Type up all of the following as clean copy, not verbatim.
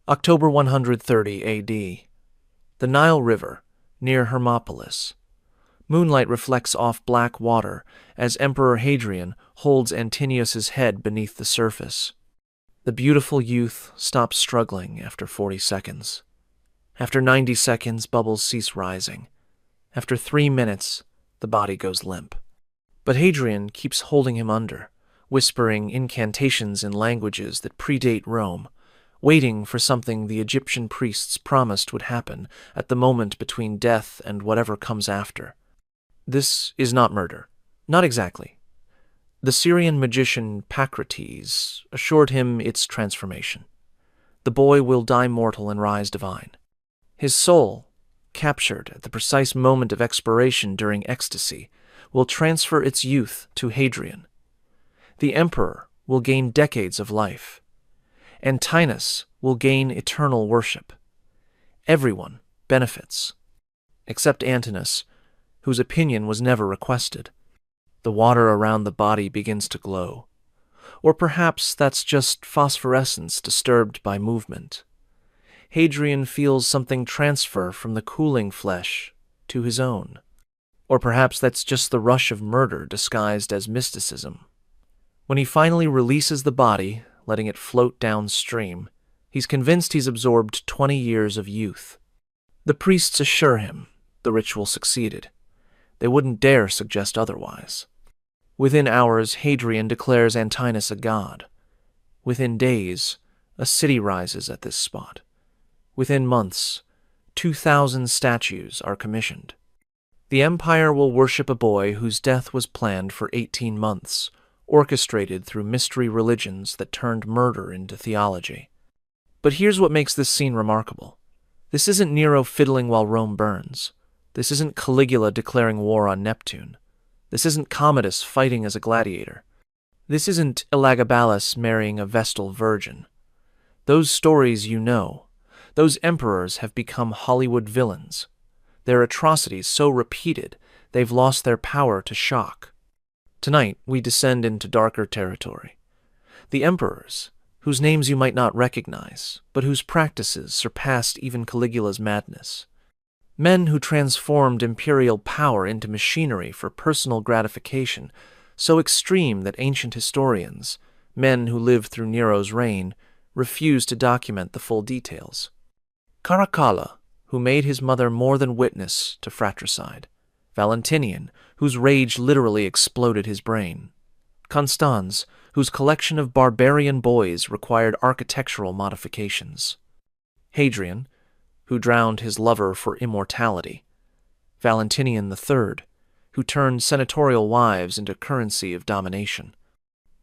October 130 AD. The Nile River, near Hermopolis. Moonlight reflects off black water as Emperor Hadrian holds Antinius's head beneath the surface. The beautiful youth stops struggling after 40 seconds. After 90 seconds, bubbles cease rising. After 3 minutes, the body goes limp. But Hadrian keeps holding him under, whispering incantations in languages that predate Rome, waiting for something the Egyptian priests promised would happen at the moment between death and whatever comes after. This is not murder. Not exactly. The Syrian magician Pacrates assured him its transformation. The boy will die mortal and rise divine. His soul, captured at the precise moment of expiration during ecstasy, will transfer its youth to Hadrian. The emperor will gain decades of life. Antinous will gain eternal worship. Everyone benefits, except Antinous, whose opinion was never requested. The water around the body begins to glow. Or perhaps that's just phosphorescence disturbed by movement. Hadrian feels something transfer from the cooling flesh to his own. Or perhaps that's just the rush of murder disguised as mysticism. When he finally releases the body, letting it float downstream, he's convinced he's absorbed 20 years of youth. The priests assure him the ritual succeeded. They wouldn't dare suggest otherwise. Within hours, Hadrian declares Antinous a god. Within days, a city rises at this spot. Within months, 2,000 statues are commissioned. The empire will worship a boy whose death was planned for 18 months, orchestrated through mystery religions that turned murder into theology. But here's what makes this scene remarkable. This isn't Nero fiddling while Rome burns. This isn't Caligula declaring war on Neptune. This isn't Commodus fighting as a gladiator. This isn't Elagabalus marrying a Vestal virgin. Those stories you know. Those emperors have become Hollywood villains. Their atrocities so repeated, they've lost their power to shock. Tonight, we descend into darker territory. The emperors, whose names you might not recognize, but whose practices surpassed even Caligula's madness. Men who transformed imperial power into machinery for personal gratification, so extreme that ancient historians, men who lived through Nero's reign, refuse to document the full details. Caracalla, who made his mother more than witness to fratricide. Valentinian, whose rage literally exploded his brain. Constans, whose collection of barbarian boys required architectural modifications. Hadrian, who drowned his lover for immortality. Valentinian III, who turned senatorial wives into currency of domination.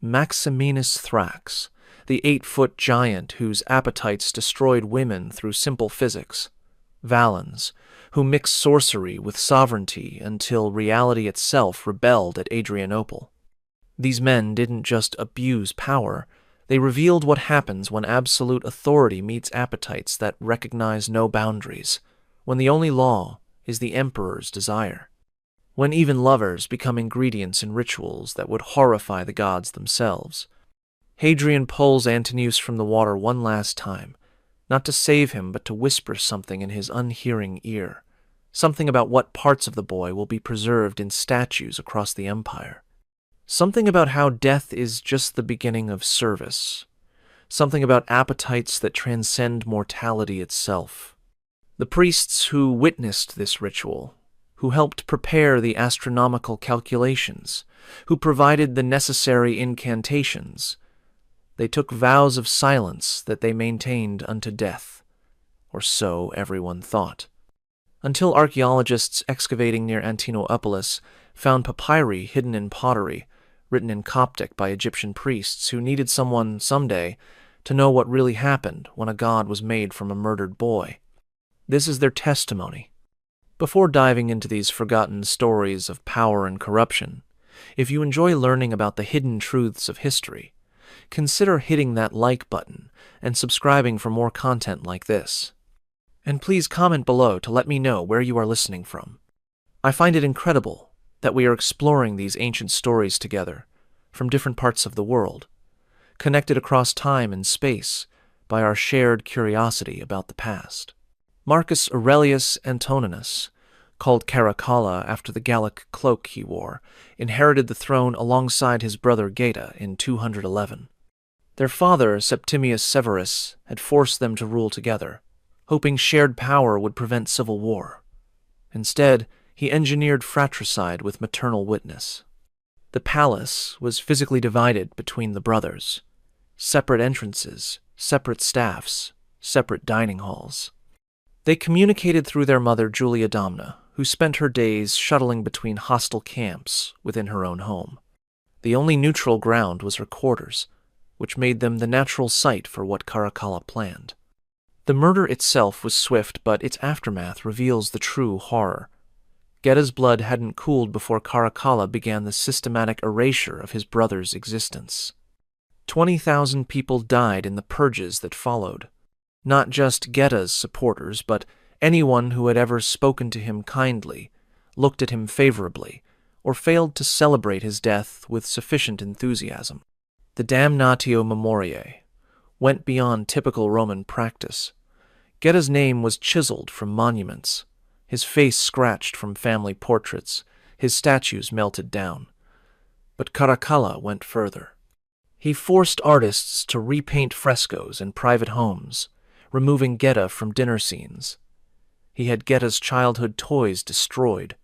Maximinus Thrax, the 8-foot giant whose appetites destroyed women through simple physics. Valens, who mixed sorcery with sovereignty until reality itself rebelled at Adrianople. These men didn't just abuse power, they revealed what happens when absolute authority meets appetites that recognize no boundaries, when the only law is the emperor's desire, when even lovers become ingredients in rituals that would horrify the gods themselves. Hadrian pulls Antonius from the water one last time, not to save him but to whisper something in his unhearing ear, something about what parts of the boy will be preserved in statues across the empire. Something about how death is just the beginning of service. Something about appetites that transcend mortality itself. The priests who witnessed this ritual, who helped prepare the astronomical calculations, who provided the necessary incantations, they took vows of silence that they maintained unto death, or so everyone thought. Until archaeologists excavating near Antinopolis found papyri hidden in pottery, written in Coptic by Egyptian priests who needed someone someday to know what really happened when a god was made from a murdered boy. This is their testimony. Before diving into these forgotten stories of power and corruption, if you enjoy learning about the hidden truths of history, consider hitting that like button and subscribing for more content like this. And please comment below to let me know where you are listening from. I find it incredible that we are exploring these ancient stories together, from different parts of the world, connected across time and space by our shared curiosity about the past. Marcus Aurelius Antoninus, called Caracalla after the Gallic cloak he wore, inherited the throne alongside his brother Geta in 211. Their father, Septimius Severus, had forced them to rule together, hoping shared power would prevent civil war. Instead, he engineered fratricide with maternal witness. The palace was physically divided between the brothers. Separate entrances, separate staffs, separate dining halls. They communicated through their mother Julia Domna, who spent her days shuttling between hostile camps within her own home. The only neutral ground was her quarters, which made them the natural site for what Caracalla planned. The murder itself was swift, but its aftermath reveals the true horror. Geta's blood hadn't cooled before Caracalla began the systematic erasure of his brother's existence. 20,000 people died in the purges that followed. Not just Geta's supporters, but anyone who had ever spoken to him kindly, looked at him favorably, or failed to celebrate his death with sufficient enthusiasm. The damnatio memoriae went beyond typical Roman practice. Geta's name was chiseled from monuments, his face scratched from family portraits, his statues melted down. But Caracalla went further. He forced artists to repaint frescoes in private homes, removing Geta from dinner scenes. He had Geta's childhood toys destroyed.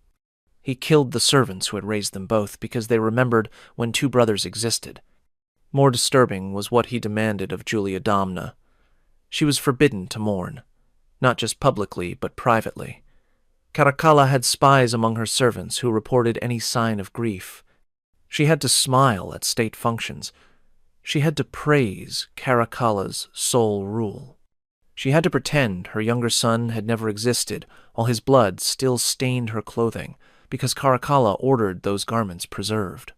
He killed the servants who had raised them both because they remembered when two brothers existed. More disturbing was what he demanded of Julia Domna. She was forbidden to mourn, not just publicly but privately. Caracalla had spies among her servants who reported any sign of grief. She had to smile at state functions. She had to praise Caracalla's sole rule. She had to pretend her younger son had never existed, while his blood still stained her clothing, because Caracalla ordered those garments preserved.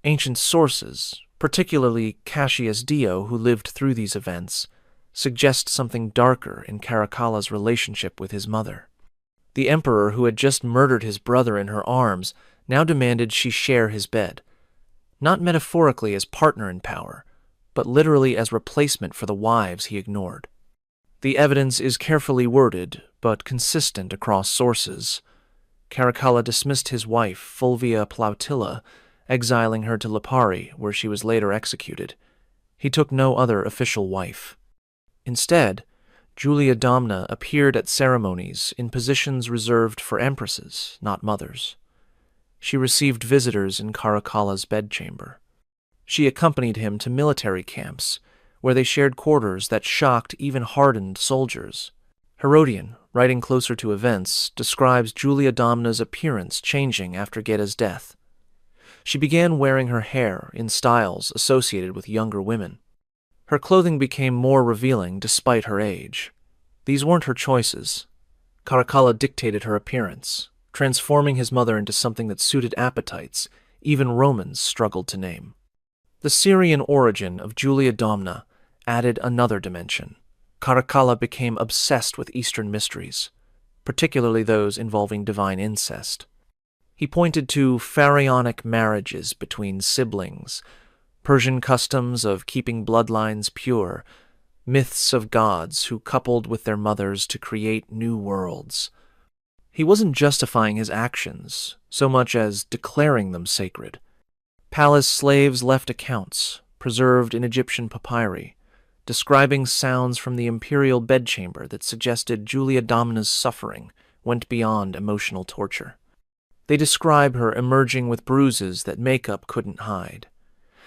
Ancient sources, particularly Cassius Dio, who lived through these events, suggest something darker in Caracalla's relationship with his mother. The emperor, who had just murdered his brother in her arms, now demanded she share his bed, not metaphorically as partner in power, but literally as replacement for the wives he ignored. The evidence is carefully worded, but consistent across sources. Caracalla dismissed his wife, Fulvia Plautilla, exiling her to Lipari, where she was later executed. He took no other official wife. Instead, Julia Domna appeared at ceremonies in positions reserved for empresses, not mothers. She received visitors in Caracalla's bedchamber. She accompanied him to military camps, where they shared quarters that shocked even hardened soldiers. Herodian, writing closer to events, describes Julia Domna's appearance changing after Geta's death. She began wearing her hair in styles associated with younger women. Her clothing became more revealing despite her age. These weren't her choices. Caracalla dictated her appearance, transforming his mother into something that suited appetites even Romans struggled to name. The Syrian origin of Julia Domna added another dimension. Caracalla became obsessed with Eastern mysteries, particularly those involving divine incest. He pointed to pharaonic marriages between siblings, Persian customs of keeping bloodlines pure, myths of gods who coupled with their mothers to create new worlds. He wasn't justifying his actions so much as declaring them sacred. Palace slaves left accounts, preserved in Egyptian papyri, describing sounds from the imperial bedchamber that suggested Julia Domna's suffering went beyond emotional torture. They describe her emerging with bruises that makeup couldn't hide.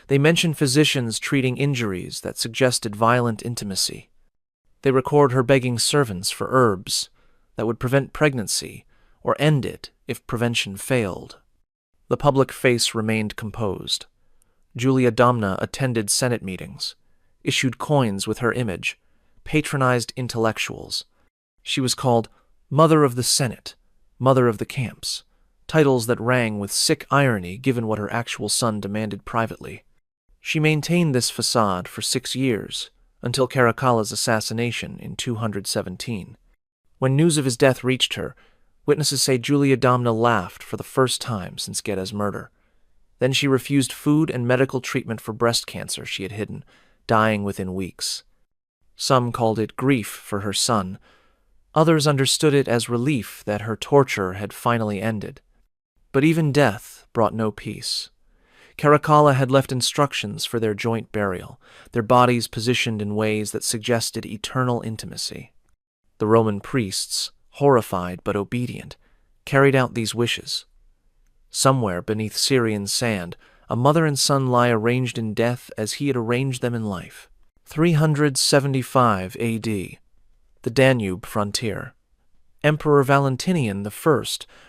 They mention physicians treating injuries that suggested violent intimacy. They record her begging servants for herbs that would prevent pregnancy or end it if prevention failed. The public face remained composed. Julia Domna attended Senate meetings, issued coins with her image, patronized intellectuals. She was called Mother of the Senate, Mother of the Camps, titles that rang with sick irony given what her actual son demanded privately. She maintained this facade for 6 years, until Caracalla's assassination in 217. When news of his death reached her, witnesses say Julia Domna laughed for the first time since Geta's murder. Then she refused food and medical treatment for breast cancer she had hidden, dying within weeks. Some called it grief for her son. Others understood it as relief that her torture had finally ended. But even death brought no peace. Caracalla had left instructions for their joint burial, their bodies positioned in ways that suggested eternal intimacy. The Roman priests, horrified but obedient, carried out these wishes. Somewhere beneath Syrian sand, a mother and son lie arranged in death as he had arranged them in life. 375 A.D. The Danube frontier. Emperor Valentinian I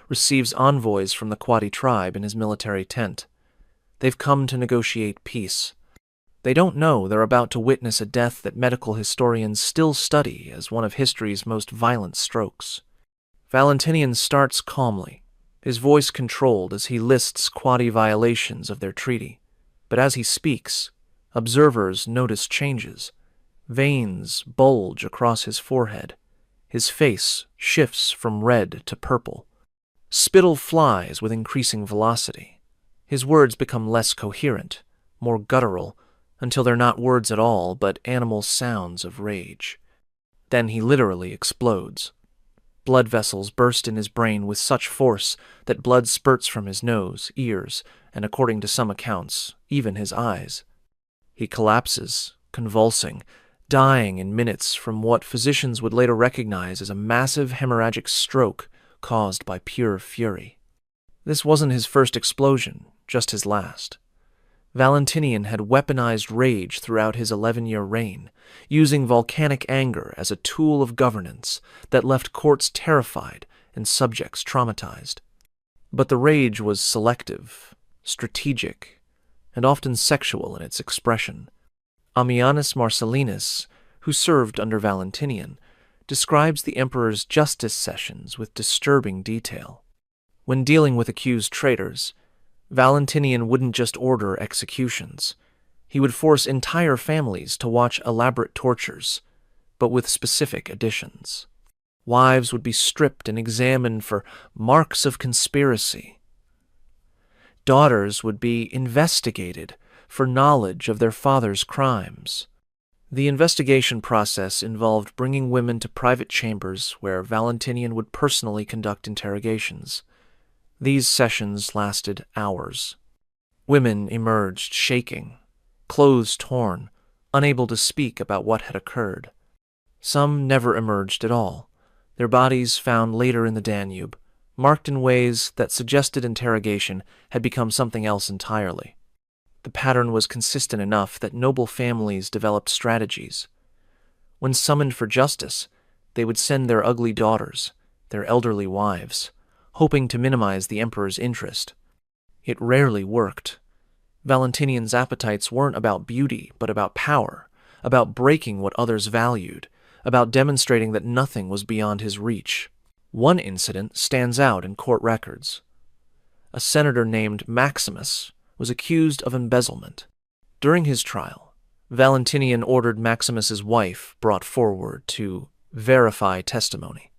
receives envoys from the Quadi tribe in his military tent. They've come to negotiate peace. They don't know they're about to witness a death that medical historians still study as one of history's most violent strokes. Valentinian starts calmly, his voice controlled as he lists Quadi violations of their treaty. But as he speaks, observers notice changes. Veins bulge across his forehead. His face shifts from red to purple. Spittle flies with increasing velocity. His words become less coherent, more guttural, until they're not words at all, but animal sounds of rage. Then he literally explodes. Blood vessels burst in his brain with such force that blood spurts from his nose, ears, and according to some accounts, even his eyes. He collapses, convulsing, dying in minutes from what physicians would later recognize as a massive hemorrhagic stroke caused by pure fury. This wasn't his first explosion, just his last. Valentinian had weaponized rage throughout his 11-year reign, using volcanic anger as a tool of governance that left courts terrified and subjects traumatized. But the rage was selective, strategic, and often sexual in its expression. Ammianus Marcellinus, who served under Valentinian, describes the emperor's justice sessions with disturbing detail. When dealing with accused traitors, Valentinian wouldn't just order executions. He would force entire families to watch elaborate tortures, but with specific additions. Wives would be stripped and examined for marks of conspiracy. Daughters would be investigated for knowledge of their father's crimes. The investigation process involved bringing women to private chambers where Valentinian would personally conduct interrogations. These sessions lasted hours. Women emerged shaking, clothes torn, unable to speak about what had occurred. Some never emerged at all, their bodies found later in the Danube, marked in ways that suggested interrogation had become something else entirely. The pattern was consistent enough that noble families developed strategies. When summoned for justice, they would send their ugly daughters, their elderly wives, hoping to minimize the emperor's interest. It rarely worked. Valentinian's appetites weren't about beauty, but about power, about breaking what others valued, about demonstrating that nothing was beyond his reach. One incident stands out in court records. A senator named Maximus was accused of embezzlement. During his trial, Valentinian ordered Maximus's wife brought forward to verify testimony.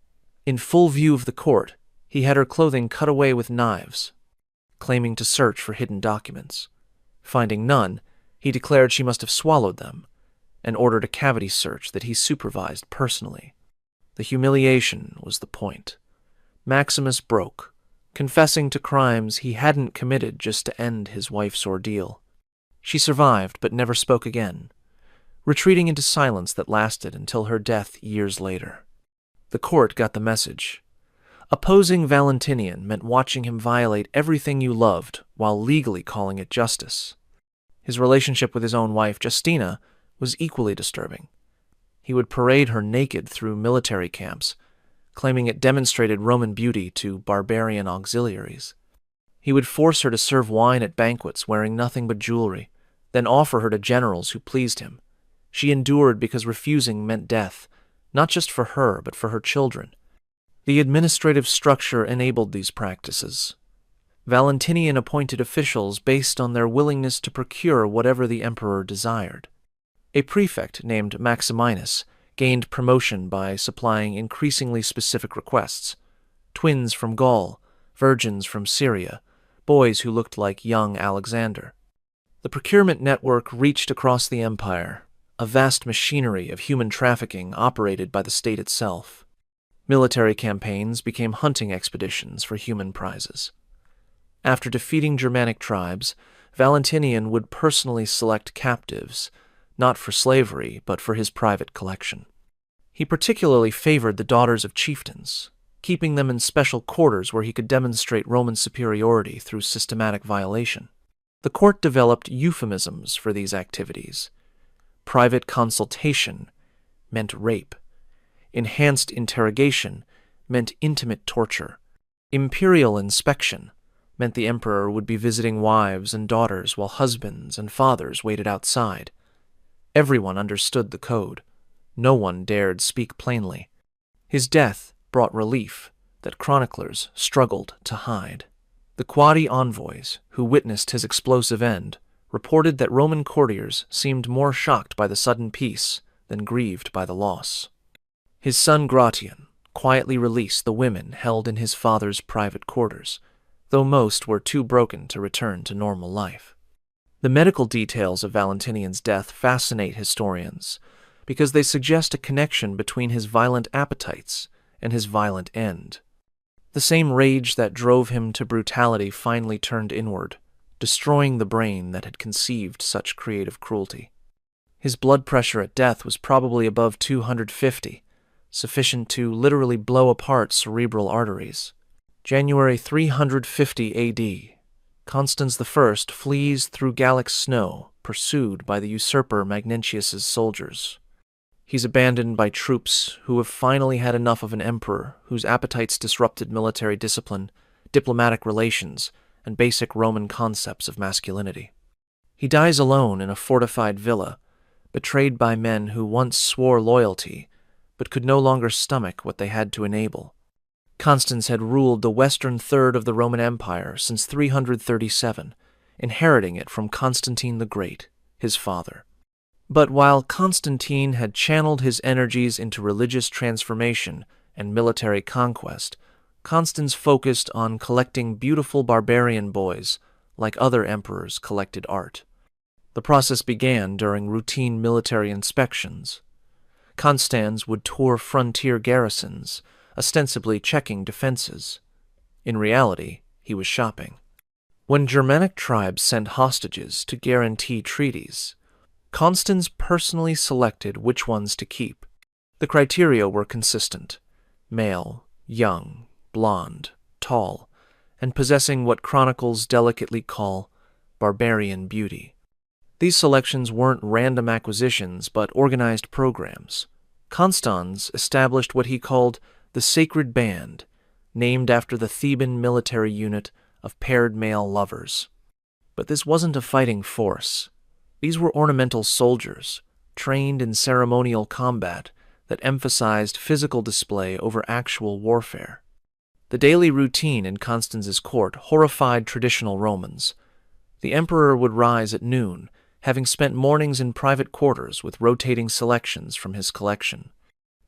In full view of the court, he had her clothing cut away with knives, claiming to search for hidden documents. Finding none, he declared she must have swallowed them, and ordered a cavity search that he supervised personally. The humiliation was the point. Maximus broke, confessing to crimes he hadn't committed just to end his wife's ordeal. She survived but never spoke again, retreating into silence that lasted until her death years later. The court got the message. Opposing Valentinian meant watching him violate everything you loved while legally calling it justice. His relationship with his own wife, Justina, was equally disturbing. He would parade her naked through military camps, claiming it demonstrated Roman beauty to barbarian auxiliaries. He would force her to serve wine at banquets wearing nothing but jewelry, then offer her to generals who pleased him. She endured because refusing meant death, not just for her, but for her children. The administrative structure enabled these practices. Valentinian appointed officials based on their willingness to procure whatever the emperor desired. A prefect named Maximinus gained promotion by supplying increasingly specific requests: twins from Gaul, virgins from Syria, boys who looked like young Alexander. The procurement network reached across the empire, a vast machinery of human trafficking operated by the state itself. Military campaigns became hunting expeditions for human prizes. After defeating Germanic tribes, Valentinian would personally select captives, not for slavery, but for his private collection. He particularly favored the daughters of chieftains, keeping them in special quarters where he could demonstrate Roman superiority through systematic violation. The court developed euphemisms for these activities. Private consultation meant rape. Enhanced interrogation meant intimate torture. Imperial inspection meant the emperor would be visiting wives and daughters while husbands and fathers waited outside. Everyone understood the code. No one dared speak plainly. His death brought relief that chroniclers struggled to hide. The Quadi envoys, who witnessed his explosive end, reported that Roman courtiers seemed more shocked by the sudden peace than grieved by the loss. His son Gratian quietly released the women held in his father's private quarters, though most were too broken to return to normal life. The medical details of Valentinian's death fascinate historians because they suggest a connection between his violent appetites and his violent end. The same rage that drove him to brutality finally turned inward, destroying the brain that had conceived such creative cruelty. His blood pressure at death was probably above 250, sufficient to literally blow apart cerebral arteries. January 350 AD, Constans I flees through Gallic snow, pursued by the usurper Magnentius's soldiers. He's abandoned by troops who have finally had enough of an emperor whose appetites disrupted military discipline, diplomatic relations, and basic Roman concepts of masculinity. He dies alone in a fortified villa, betrayed by men who once swore loyalty, but could no longer stomach what they had to enable. Constans had ruled the western third of the Roman Empire since 337, inheriting it from Constantine the Great, his father. But while Constantine had channeled his energies into religious transformation and military conquest, Constans focused on collecting beautiful barbarian boys like other emperors collected art. The process began during routine military inspections. Constans would tour frontier garrisons, ostensibly checking defenses. In reality, he was shopping. When Germanic tribes sent hostages to guarantee treaties, Constans personally selected which ones to keep. The criteria were consistent: male, young, blonde, tall, and possessing what chronicles delicately call barbarian beauty. These selections weren't random acquisitions but organized programs. Constans established what he called the Sacred Band, named after the Theban military unit of paired male lovers. But this wasn't a fighting force. These were ornamental soldiers, trained in ceremonial combat that emphasized physical display over actual warfare. The daily routine in Constans's court horrified traditional Romans. The emperor would rise at noon, having spent mornings in private quarters with rotating selections from his collection.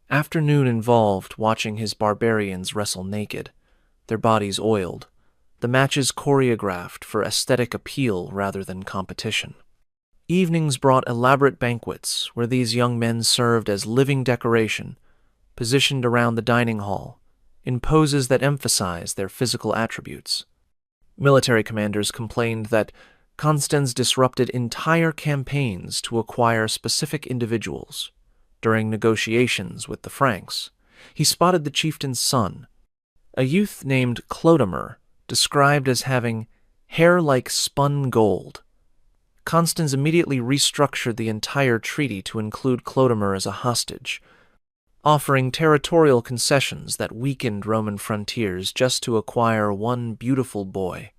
Afternoon involved watching his barbarians wrestle naked, their bodies oiled, the matches choreographed for aesthetic appeal rather than competition. Evenings brought elaborate banquets where these young men served as living decoration, positioned around the dining hall, in poses that emphasized their physical attributes. Military commanders complained that Constans disrupted entire campaigns to acquire specific individuals. During negotiations with the Franks, he spotted the chieftain's son, a youth named Clodomir, described as having hair like spun gold. Constans immediately restructured the entire treaty to include Clodomir as a hostage, offering territorial concessions that weakened Roman frontiers just to acquire one beautiful boy.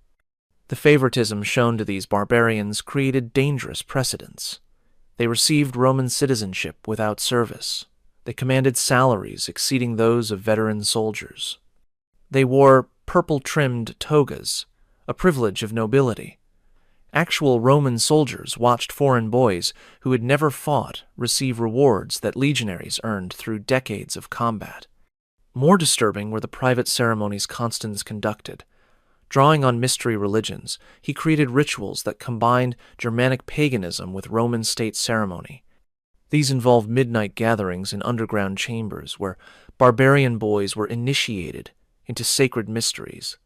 The favoritism shown to these barbarians created dangerous precedents. They received Roman citizenship without service. They commanded salaries exceeding those of veteran soldiers. They wore purple-trimmed togas, a privilege of nobility. Actual Roman soldiers watched foreign boys who had never fought receive rewards that legionaries earned through decades of combat. More disturbing were the private ceremonies Constans conducted. Drawing on mystery religions, he created rituals that combined Germanic paganism with Roman state ceremony. These involved midnight gatherings in underground chambers where barbarian boys were initiated into sacred mysteries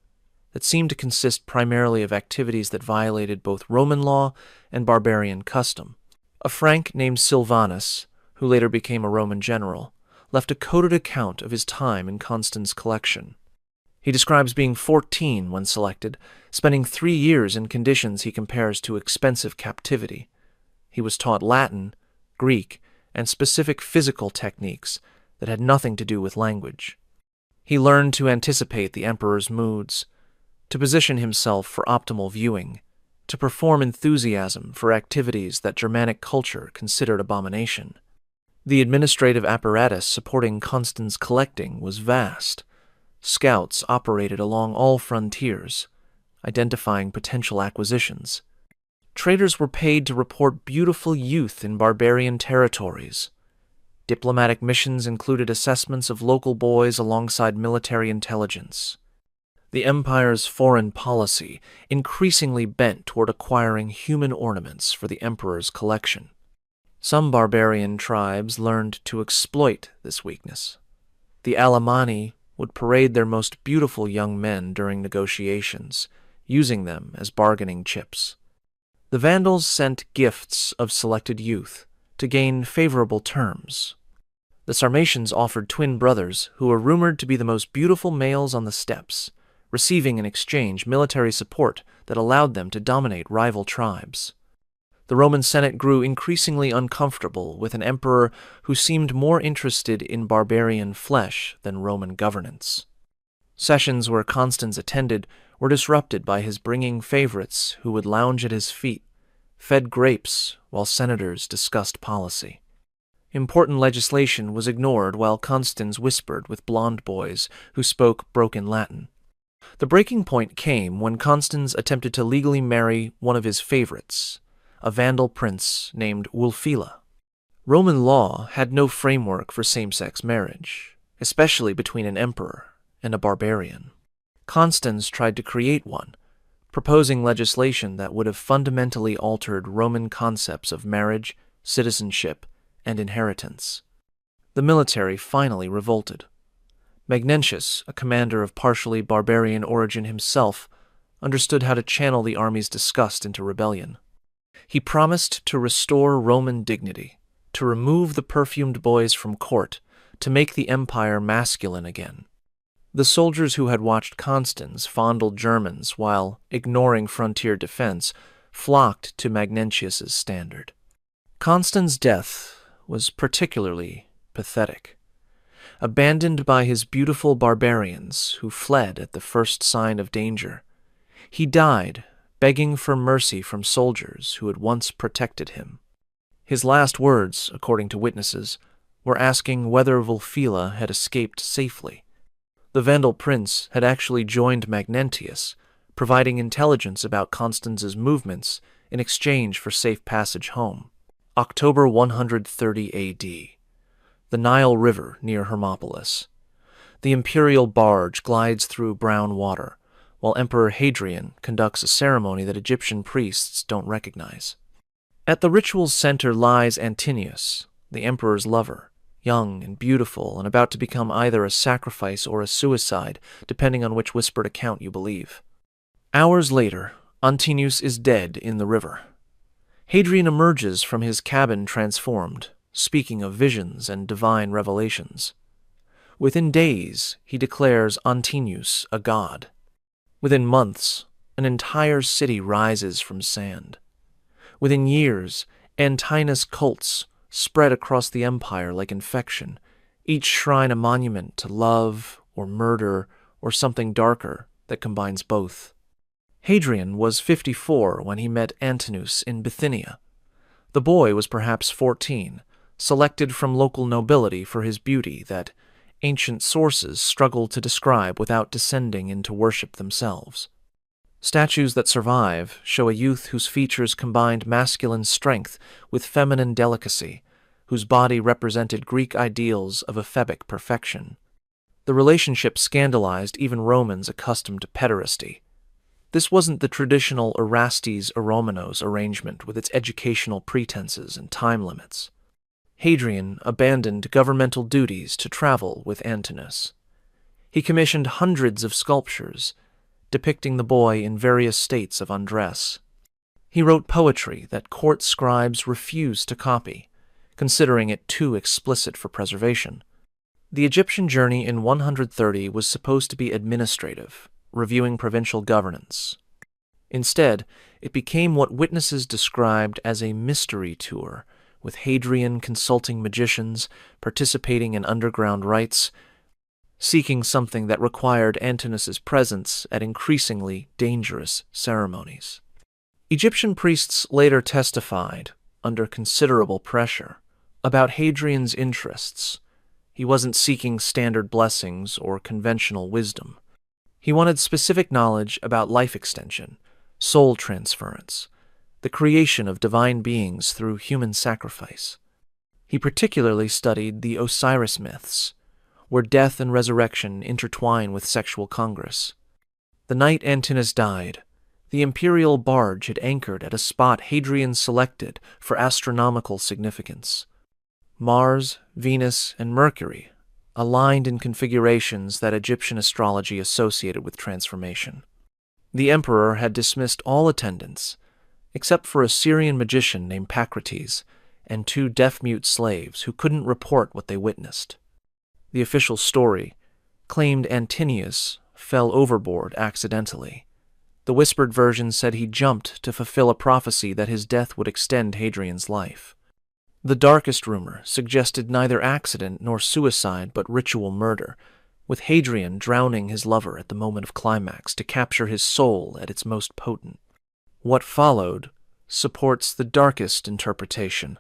that seemed to consist primarily of activities that violated both Roman law and barbarian custom. A Frank named Silvanus, who later became a Roman general, left a coded account of his time in Constans' collection. He describes being 14 when selected, spending 3 years in conditions he compares to expensive captivity. He was taught Latin, Greek, and specific physical techniques that had nothing to do with language. He learned to anticipate the emperor's moods, to position himself for optimal viewing, to perform enthusiasm for activities that Germanic culture considered abomination. The administrative apparatus supporting Constans' collecting was vast. Scouts operated along all frontiers, identifying potential acquisitions. Traders were paid to report beautiful youth in barbarian territories. Diplomatic missions included assessments of local boys alongside military intelligence. The empire's foreign policy increasingly bent toward acquiring human ornaments for the emperor's collection. Some barbarian tribes learned to exploit this weakness. The Alemanni would parade their most beautiful young men during negotiations, using them as bargaining chips. The Vandals sent gifts of selected youth to gain favorable terms. The Sarmatians offered twin brothers who were rumored to be the most beautiful males on the steppes, receiving in exchange military support that allowed them to dominate rival tribes. The Roman Senate grew increasingly uncomfortable with an emperor who seemed more interested in barbarian flesh than Roman governance. Sessions where Constans attended were disrupted by his bringing favorites who would lounge at his feet, fed grapes while senators discussed policy. Important legislation was ignored while Constans whispered with blonde boys who spoke broken Latin. The breaking point came when Constans attempted to legally marry one of his favorites, a Vandal prince named Wulfila. Roman law had no framework for same-sex marriage, especially between an emperor and a barbarian. Constans tried to create one, proposing legislation that would have fundamentally altered Roman concepts of marriage, citizenship, and inheritance. The military finally revolted. Magnentius, a commander of partially barbarian origin himself, understood how to channel the army's disgust into rebellion. He promised to restore Roman dignity, to remove the perfumed boys from court, to make the empire masculine again. The soldiers who had watched Constans fondle Germans while ignoring frontier defense flocked to Magnentius's standard. Constans' death was particularly pathetic. Abandoned by his beautiful barbarians who fled at the first sign of danger, he died begging for mercy from soldiers who had once protected him. His last words, according to witnesses, were asking whether Wulfila had escaped safely. The Vandal prince had actually joined Magnentius, providing intelligence about Constans's movements in exchange for safe passage home. October 130 A.D. The Nile River near Hermopolis. The imperial barge glides through brown water, while Emperor Hadrian conducts a ceremony that Egyptian priests don't recognize. At the ritual's center lies Antinius, the emperor's lover, young and beautiful and about to become either a sacrifice or a suicide, depending on which whispered account you believe. Hours later, Antinius is dead in the river. Hadrian emerges from his cabin transformed, speaking of visions and divine revelations. Within days, he declares Antinius a god. Within months, an entire city rises from sand. Within years, Antinous cults spread across the empire like infection, each shrine a monument to love or murder or something darker that combines both. Hadrian was 54 when he met Antinous in Bithynia. The boy was perhaps 14, selected from local nobility for his beauty that ancient sources struggle to describe without descending into worship themselves. Statues that survive show a youth whose features combined masculine strength with feminine delicacy, whose body represented Greek ideals of ephebic perfection. The relationship scandalized even Romans accustomed to pederasty. This wasn't the traditional Erastes Eromenos arrangement with its educational pretenses and time limits. Hadrian abandoned governmental duties to travel with Antinous. He commissioned hundreds of sculptures, depicting the boy in various states of undress. He wrote poetry that court scribes refused to copy, considering it too explicit for preservation. The Egyptian journey in 130 was supposed to be administrative, reviewing provincial governance. Instead, it became what witnesses described as a mystery tour, with Hadrian consulting magicians, participating in underground rites, seeking something that required Antinous' presence at increasingly dangerous ceremonies. Egyptian priests later testified, under considerable pressure, about Hadrian's interests. He wasn't seeking standard blessings or conventional wisdom. He wanted specific knowledge about life extension, soul transference, the creation of divine beings through human sacrifice. He particularly studied the Osiris myths, where death and resurrection intertwine with sexual congress. The night Antinous died, the imperial barge had anchored at a spot Hadrian selected for astronomical significance. Mars, Venus, and Mercury aligned in configurations that Egyptian astrology associated with transformation. The emperor had dismissed all attendants, except for a Syrian magician named Pacrates and 2 deaf-mute slaves who couldn't report what they witnessed. The official story claimed Antinous fell overboard accidentally. The whispered version said he jumped to fulfill a prophecy that his death would extend Hadrian's life. The darkest rumor suggested neither accident nor suicide but ritual murder, with Hadrian drowning his lover at the moment of climax to capture his soul at its most potent. What followed supports the darkest interpretation.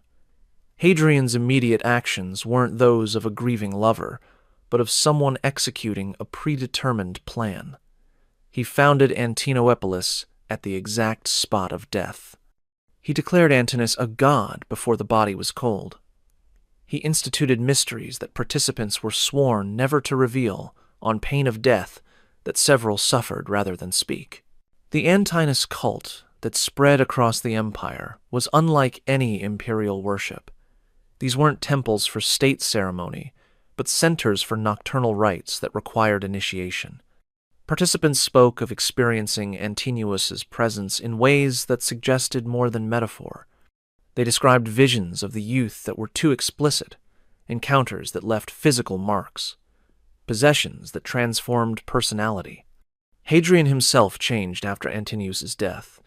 Hadrian's immediate actions weren't those of a grieving lover, but of someone executing a predetermined plan. He founded Antinoepolis at the exact spot of death. He declared Antinous a god before the body was cold. He instituted mysteries that participants were sworn never to reveal on pain of death that several suffered rather than speak. The Antinous cult that spread across the empire was unlike any imperial worship. These weren't temples for state ceremony, but centers for nocturnal rites that required initiation. Participants spoke of experiencing Antinous' presence in ways that suggested more than metaphor. They described visions of the youth that were too explicit, encounters that left physical marks, possessions that transformed personality. Hadrian himself changed after Antinous' death,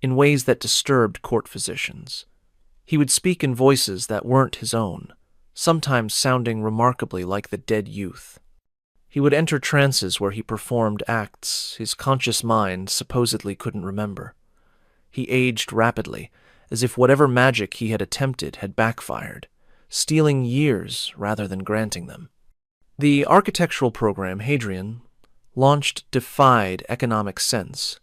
in ways that disturbed court physicians. He would speak in voices that weren't his own, sometimes sounding remarkably like the dead youth. He would enter trances where he performed acts his conscious mind supposedly couldn't remember. He aged rapidly, as if whatever magic he had attempted had backfired, stealing years rather than granting them. The architectural program Hadrian launched defied economic sense.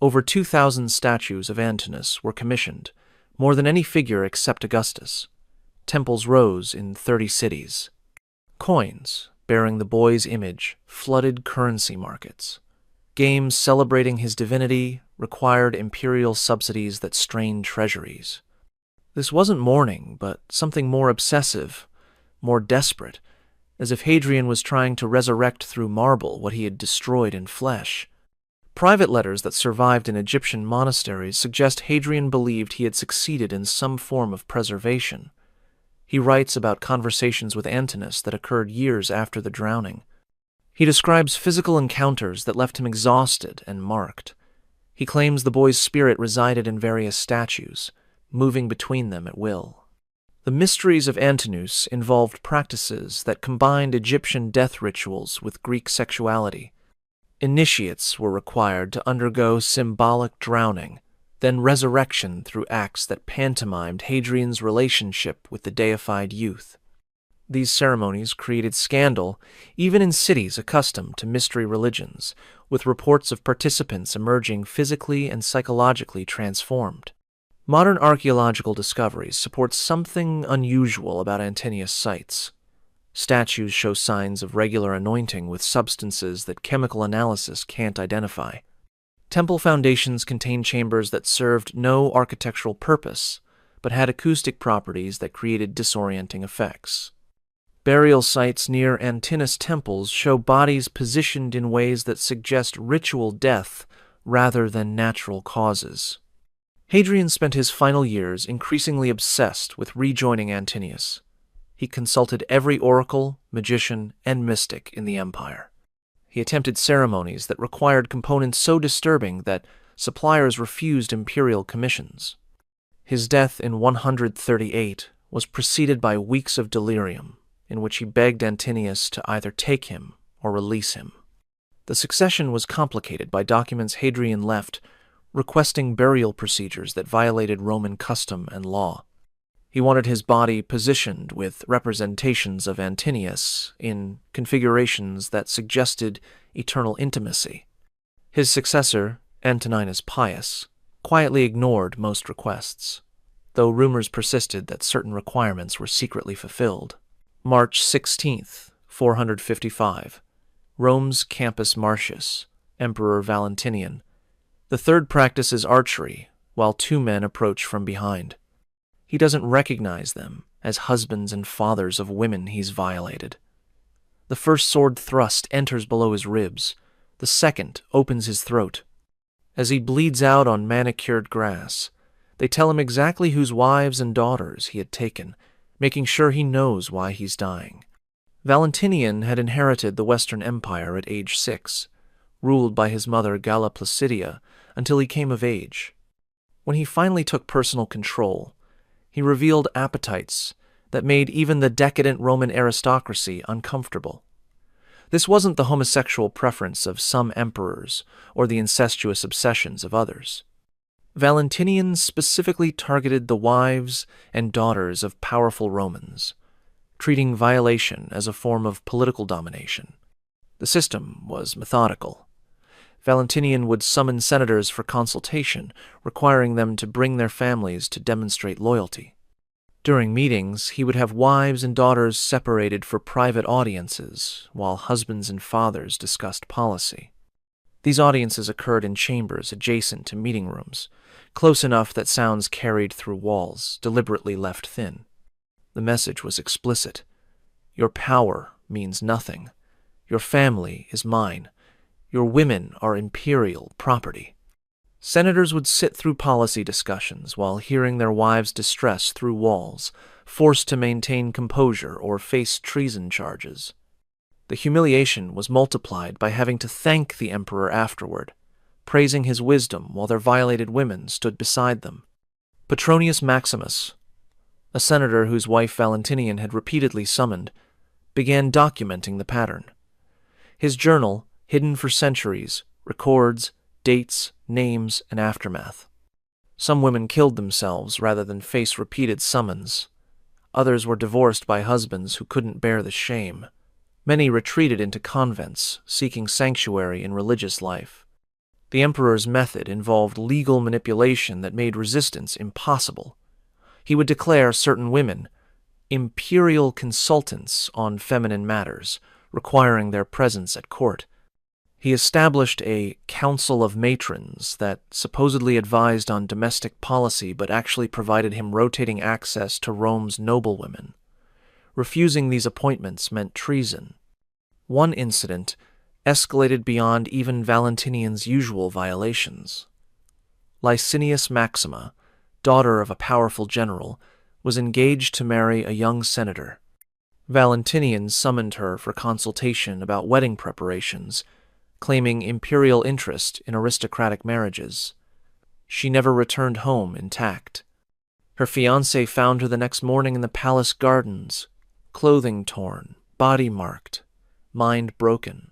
Over 2,000 statues of Antinous were commissioned, more than any figure except Augustus. Temples rose in 30 cities. Coins bearing the boy's image flooded currency markets. Games celebrating his divinity required imperial subsidies that strained treasuries. This wasn't mourning, but something more obsessive, more desperate, as if Hadrian was trying to resurrect through marble what he had destroyed in flesh. Private letters that survived in Egyptian monasteries suggest Hadrian believed he had succeeded in some form of preservation. He writes about conversations with Antinous that occurred years after the drowning. He describes physical encounters that left him exhausted and marked. He claims the boy's spirit resided in various statues, moving between them at will. The mysteries of Antinous involved practices that combined Egyptian death rituals with Greek sexuality. Initiates were required to undergo symbolic drowning, then resurrection through acts that pantomimed Hadrian's relationship with the deified youth. These ceremonies created scandal even in cities accustomed to mystery religions, with reports of participants emerging physically and psychologically transformed. Modern archaeological discoveries support something unusual about Antinous sites. Statues show signs of regular anointing with substances that chemical analysis can't identify. Temple foundations contain chambers that served no architectural purpose, but had acoustic properties that created disorienting effects. Burial sites near Antinous temples show bodies positioned in ways that suggest ritual death rather than natural causes. Hadrian spent his final years increasingly obsessed with rejoining Antinous. He consulted every oracle, magician, and mystic in the empire. He attempted ceremonies that required components so disturbing that suppliers refused imperial commissions. His death in 138 was preceded by weeks of delirium, in which he begged Antinous to either take him or release him. The succession was complicated by documents Hadrian left requesting burial procedures that violated Roman custom and law. He wanted his body positioned with representations of Antinous in configurations that suggested eternal intimacy. His successor, Antoninus Pius, quietly ignored most requests, though rumors persisted that certain requirements were secretly fulfilled. March 16th, 455. Rome's Campus Martius, Emperor Valentinian. The third practices archery, while two men approach from behind. He doesn't recognize them as husbands and fathers of women he's violated. The first sword thrust enters below his ribs. The second opens his throat. As he bleeds out on manicured grass, they tell him exactly whose wives and daughters he had taken, making sure he knows why he's dying. Valentinian had inherited the Western Empire at age 6, ruled by his mother Galla Placidia until he came of age. When he finally took personal control, he revealed appetites that made even the decadent Roman aristocracy uncomfortable. This wasn't the homosexual preference of some emperors or the incestuous obsessions of others. Valentinian specifically targeted the wives and daughters of powerful Romans, treating violation as a form of political domination. The system was methodical. Valentinian would summon senators for consultation, requiring them to bring their families to demonstrate loyalty. During meetings, he would have wives and daughters separated for private audiences, while husbands and fathers discussed policy. These audiences occurred in chambers adjacent to meeting rooms, close enough that sounds carried through walls, deliberately left thin. The message was explicit. Your power means nothing. Your family is mine. Your women are imperial property. Senators would sit through policy discussions while hearing their wives' distress through walls, forced to maintain composure or face treason charges. The humiliation was multiplied by having to thank the emperor afterward, praising his wisdom while their violated women stood beside them. Petronius Maximus, a senator whose wife Valentinian had repeatedly summoned, began documenting the pattern. His journal, hidden for centuries, records dates, names, and aftermath. Some women killed themselves rather than face repeated summons. Others were divorced by husbands who couldn't bear the shame. Many retreated into convents, seeking sanctuary in religious life. The emperor's method involved legal manipulation that made resistance impossible. He would declare certain women imperial consultants on feminine matters, requiring their presence at court. He established a council of matrons that supposedly advised on domestic policy but actually provided him rotating access to Rome's noblewomen. Refusing these appointments meant treason. One incident escalated beyond even Valentinian's usual violations. Licinius Maxima, daughter of a powerful general, was engaged to marry a young senator. Valentinian summoned her for consultation about wedding preparations, claiming imperial interest in aristocratic marriages. She never returned home intact. Her fiancé found her the next morning in the palace gardens, clothing torn, body marked, mind broken.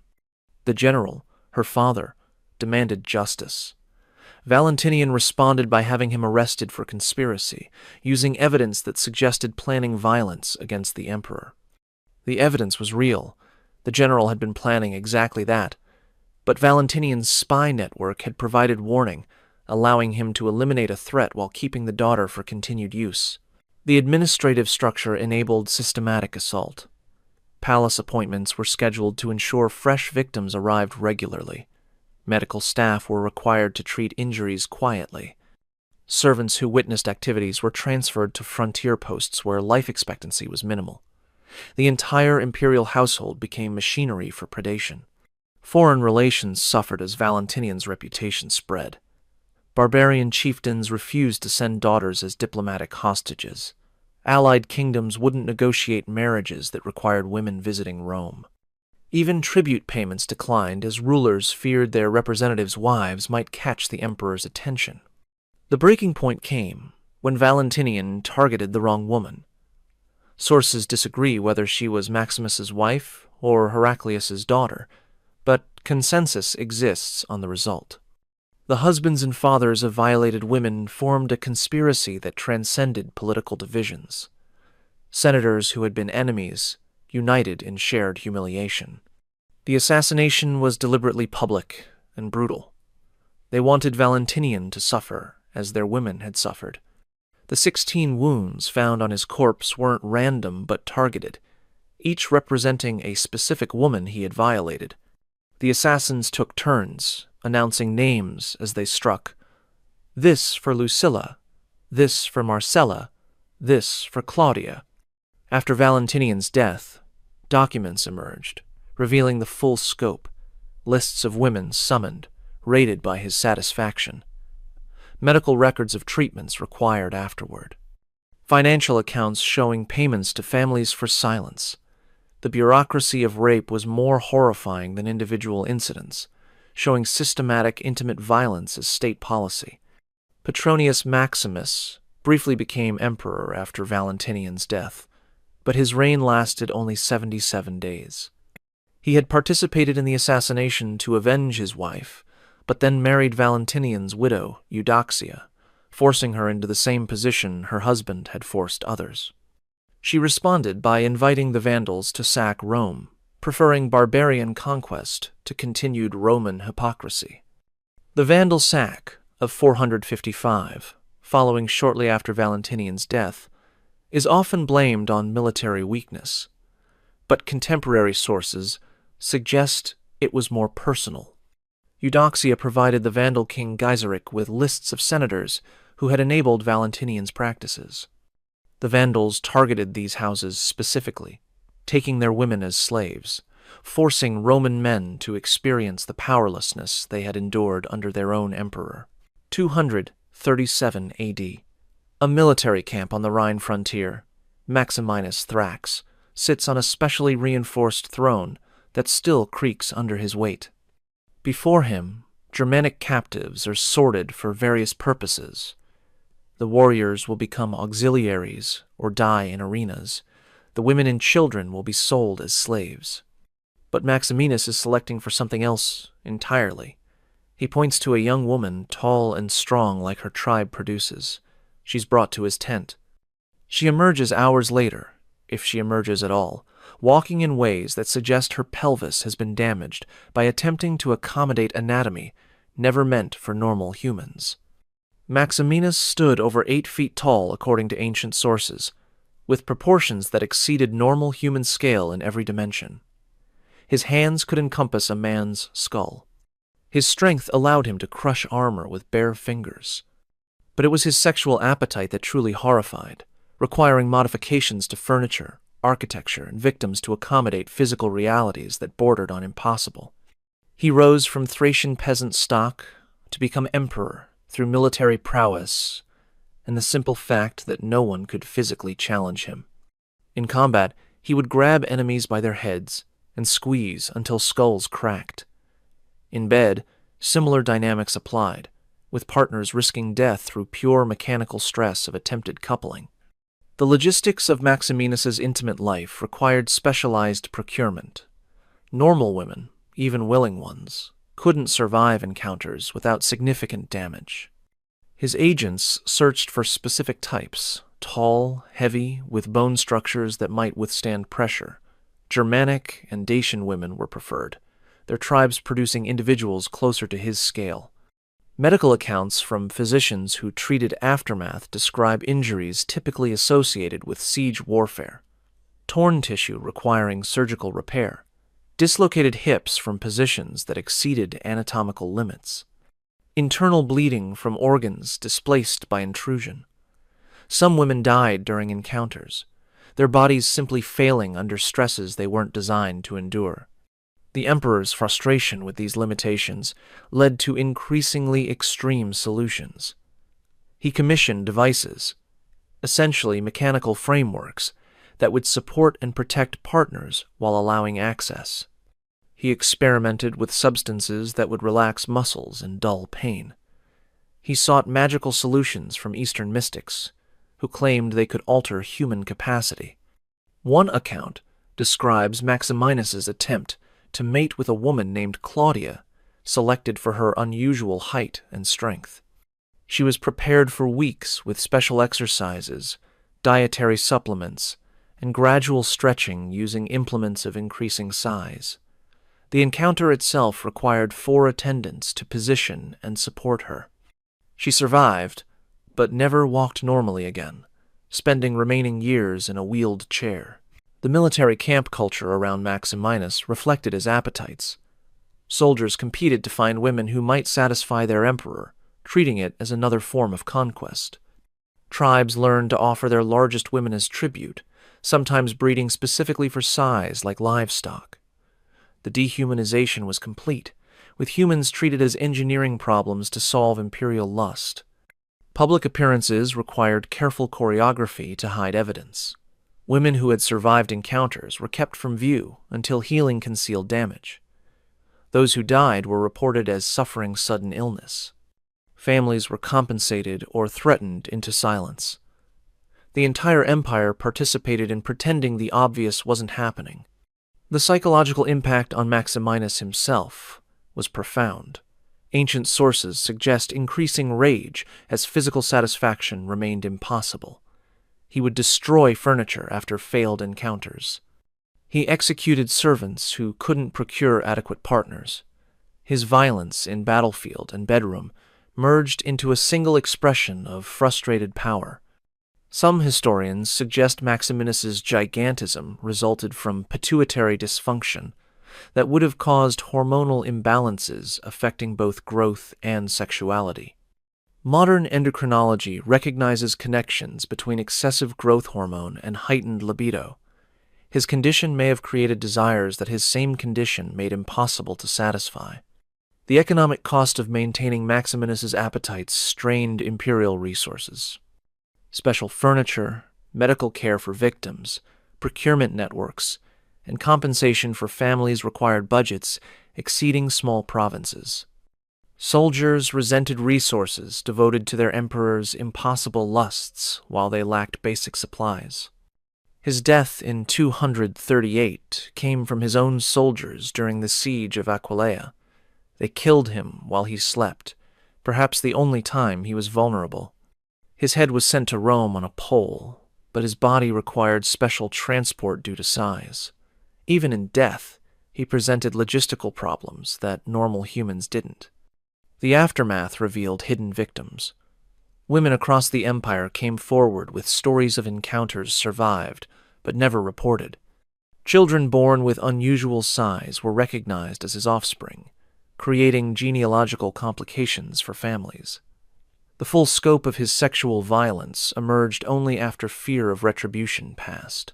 The general, her father, demanded justice. Valentinian responded by having him arrested for conspiracy, using evidence that suggested planning violence against the emperor. The evidence was real. The general had been planning exactly that. But Valentinian's spy network had provided warning, allowing him to eliminate a threat while keeping the daughter for continued use. The administrative structure enabled systematic assault. Palace appointments were scheduled to ensure fresh victims arrived regularly. Medical staff were required to treat injuries quietly. Servants who witnessed activities were transferred to frontier posts where life expectancy was minimal. The entire imperial household became machinery for predation. Foreign relations suffered as Valentinian's reputation spread. Barbarian chieftains refused to send daughters as diplomatic hostages. Allied kingdoms wouldn't negotiate marriages that required women visiting Rome. Even tribute payments declined as rulers feared their representatives' wives might catch the emperor's attention. The breaking point came when Valentinian targeted the wrong woman. Sources disagree whether she was Maximus's wife or Heraclius's daughter, but consensus exists on the result. The husbands and fathers of violated women formed a conspiracy that transcended political divisions. Senators who had been enemies united in shared humiliation. The assassination was deliberately public and brutal. They wanted Valentinian to suffer as their women had suffered. The 16 wounds found on his corpse weren't random but targeted, each representing a specific woman he had violated. The assassins took turns, announcing names as they struck. This for Lucilla, this for Marcella, this for Claudia. After Valentinian's death, documents emerged, revealing the full scope, lists of women summoned, rated by his satisfaction. Medical records of treatments required afterward. Financial accounts showing payments to families for silence. The bureaucracy of rape was more horrifying than individual incidents, showing systematic intimate violence as state policy. Petronius Maximus briefly became emperor after Valentinian's death, but his reign lasted only 77 days. He had participated in the assassination to avenge his wife, but then married Valentinian's widow, Eudoxia, forcing her into the same position her husband had forced others. She responded by inviting the Vandals to sack Rome, preferring barbarian conquest to continued Roman hypocrisy. The Vandal sack of 455, following shortly after Valentinian's death, is often blamed on military weakness, but contemporary sources suggest it was more personal. Eudoxia provided the Vandal king Gaiseric with lists of senators who had enabled Valentinian's practices. The Vandals targeted these houses specifically, taking their women as slaves, forcing Roman men to experience the powerlessness they had endured under their own emperor. 237 AD. A military camp on the Rhine frontier, Maximinus Thrax, sits on a specially reinforced throne that still creaks under his weight. Before him, Germanic captives are sorted for various purposes. The warriors will become auxiliaries or die in arenas. The women and children will be sold as slaves. But Maximinus is selecting for something else entirely. He points to a young woman, tall and strong like her tribe produces. She's brought to his tent. She emerges hours later, if she emerges at all, walking in ways that suggest her pelvis has been damaged by attempting to accommodate anatomy never meant for normal humans. Maximinus stood over 8 feet tall according to ancient sources, with proportions that exceeded normal human scale in every dimension. His hands could encompass a man's skull. His strength allowed him to crush armor with bare fingers. But it was his sexual appetite that truly horrified, requiring modifications to furniture, architecture, and victims to accommodate physical realities that bordered on impossible. He rose from Thracian peasant stock to become emperor through military prowess and the simple fact that no one could physically challenge him. In combat, he would grab enemies by their heads and squeeze until skulls cracked. In bed, similar dynamics applied, with partners risking death through pure mechanical stress of attempted coupling. The logistics of Maximinus's intimate life required specialized procurement. Normal women, even willing ones, couldn't survive encounters without significant damage. His agents searched for specific types, tall, heavy, with bone structures that might withstand pressure. Germanic and Dacian women were preferred, their tribes producing individuals closer to his scale. Medical accounts from physicians who treated aftermath describe injuries typically associated with siege warfare. Torn tissue requiring surgical repair, dislocated hips from positions that exceeded anatomical limits. internal bleeding from organs displaced by intrusion. Some women died during encounters, their bodies simply failing under stresses they weren't designed to endure. The emperor's frustration with these limitations led to increasingly extreme solutions. He commissioned devices, essentially mechanical frameworks, that would support and protect partners while allowing access. He experimented with substances that would relax muscles and dull pain. He sought magical solutions from Eastern mystics, who claimed they could alter human capacity. One account describes Maximinus's attempt to mate with a woman named Claudia, selected for her unusual height and strength. She was prepared for weeks with special exercises, dietary supplements, and gradual stretching using implements of increasing size. The encounter itself required 4 attendants to position and support her. She survived, but never walked normally again, spending remaining years in a wheeled chair. The military camp culture around Maximinus reflected his appetites. Soldiers competed to find women who might satisfy their emperor, treating it as another form of conquest. Tribes learned to offer their largest women as tribute, sometimes breeding specifically for size like livestock. The dehumanization was complete, with humans treated as engineering problems to solve imperial lust. Public appearances required careful choreography to hide evidence. Women who had survived encounters were kept from view until healing concealed damage. Those who died were reported as suffering sudden illness. Families were compensated or threatened into silence. The entire empire participated in pretending the obvious wasn't happening. The psychological impact on Maximinus himself was profound. Ancient sources suggest increasing rage as physical satisfaction remained impossible. He would destroy furniture after failed encounters. He executed servants who couldn't procure adequate partners. His violence in battlefield and bedroom merged into a single expression of frustrated power. Some historians suggest Maximinus's gigantism resulted from pituitary dysfunction that would have caused hormonal imbalances affecting both growth and sexuality. Modern endocrinology recognizes connections between excessive growth hormone and heightened libido. His condition may have created desires that his same condition made impossible to satisfy. The economic cost of maintaining Maximinus's appetites strained imperial resources. Special furniture, medical care for victims, procurement networks, and compensation for families required budgets exceeding small provinces. Soldiers resented resources devoted to their emperor's impossible lusts while they lacked basic supplies. His death in 238 came from his own soldiers during the siege of Aquileia. They killed him while he slept, perhaps the only time he was vulnerable. His head was sent to Rome on a pole, but his body required special transport due to size. Even in death, he presented logistical problems that normal humans didn't. The aftermath revealed hidden victims. Women across the empire came forward with stories of encounters survived, but never reported. Children born with unusual size were recognized as his offspring, creating genealogical complications for families. The full scope of his sexual violence emerged only after fear of retribution passed.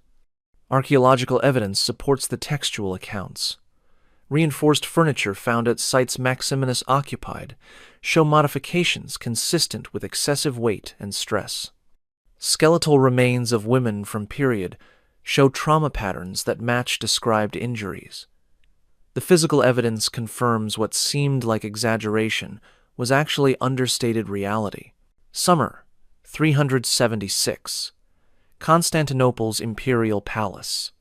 Archaeological evidence supports the textual accounts. Reinforced furniture found at sites Maximinus occupied show modifications consistent with excessive weight and stress. Skeletal remains of women from period show trauma patterns that match described injuries. The physical evidence confirms what seemed like exaggeration was actually understated reality. Summer, 376. Constantinople's imperial palace.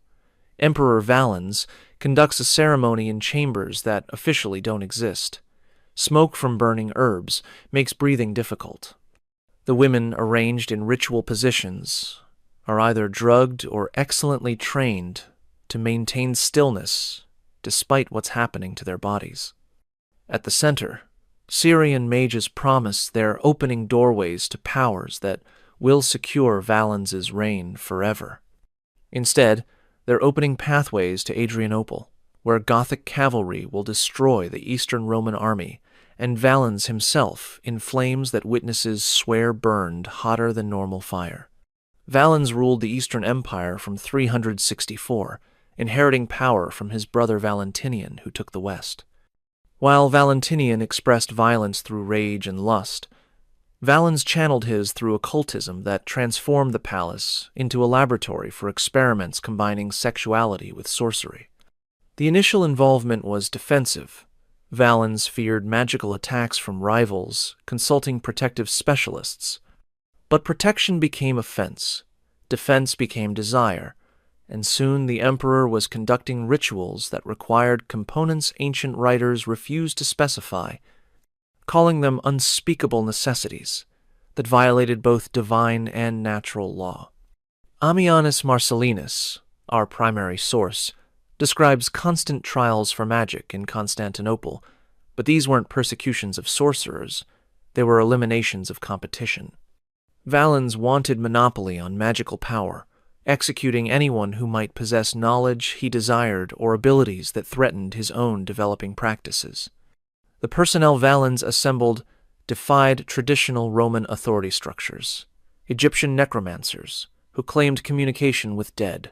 Emperor Valens conducts a ceremony in chambers that officially don't exist. Smoke from burning herbs makes breathing difficult. The women arranged in ritual positions are either drugged or excellently trained to maintain stillness despite what's happening to their bodies. At the center, Syrian mages promise they're opening doorways to powers that will secure Valens's reign forever. Instead, they're opening pathways to Adrianople, where Gothic cavalry will destroy the Eastern Roman army and Valens himself in flames that witnesses swear burned hotter than normal fire. Valens ruled the Eastern Empire from 364, inheriting power from his brother Valentinian, who took the West. While Valentinian expressed violence through rage and lust, Valens channeled his through occultism that transformed the palace into a laboratory for experiments combining sexuality with sorcery. The initial involvement was defensive. Valens feared magical attacks from rivals, consulting protective specialists. But protection became offense, defense became desire, and soon the emperor was conducting rituals that required components ancient writers refused to specify, calling them unspeakable necessities that violated both divine and natural law. Ammianus Marcellinus, our primary source, describes constant trials for magic in Constantinople, but these weren't persecutions of sorcerers, they were eliminations of competition. Valens wanted monopoly on magical power, executing anyone who might possess knowledge he desired or abilities that threatened his own developing practices. The personnel Valens assembled defied traditional Roman authority structures: Egyptian necromancers, who claimed communication with dead;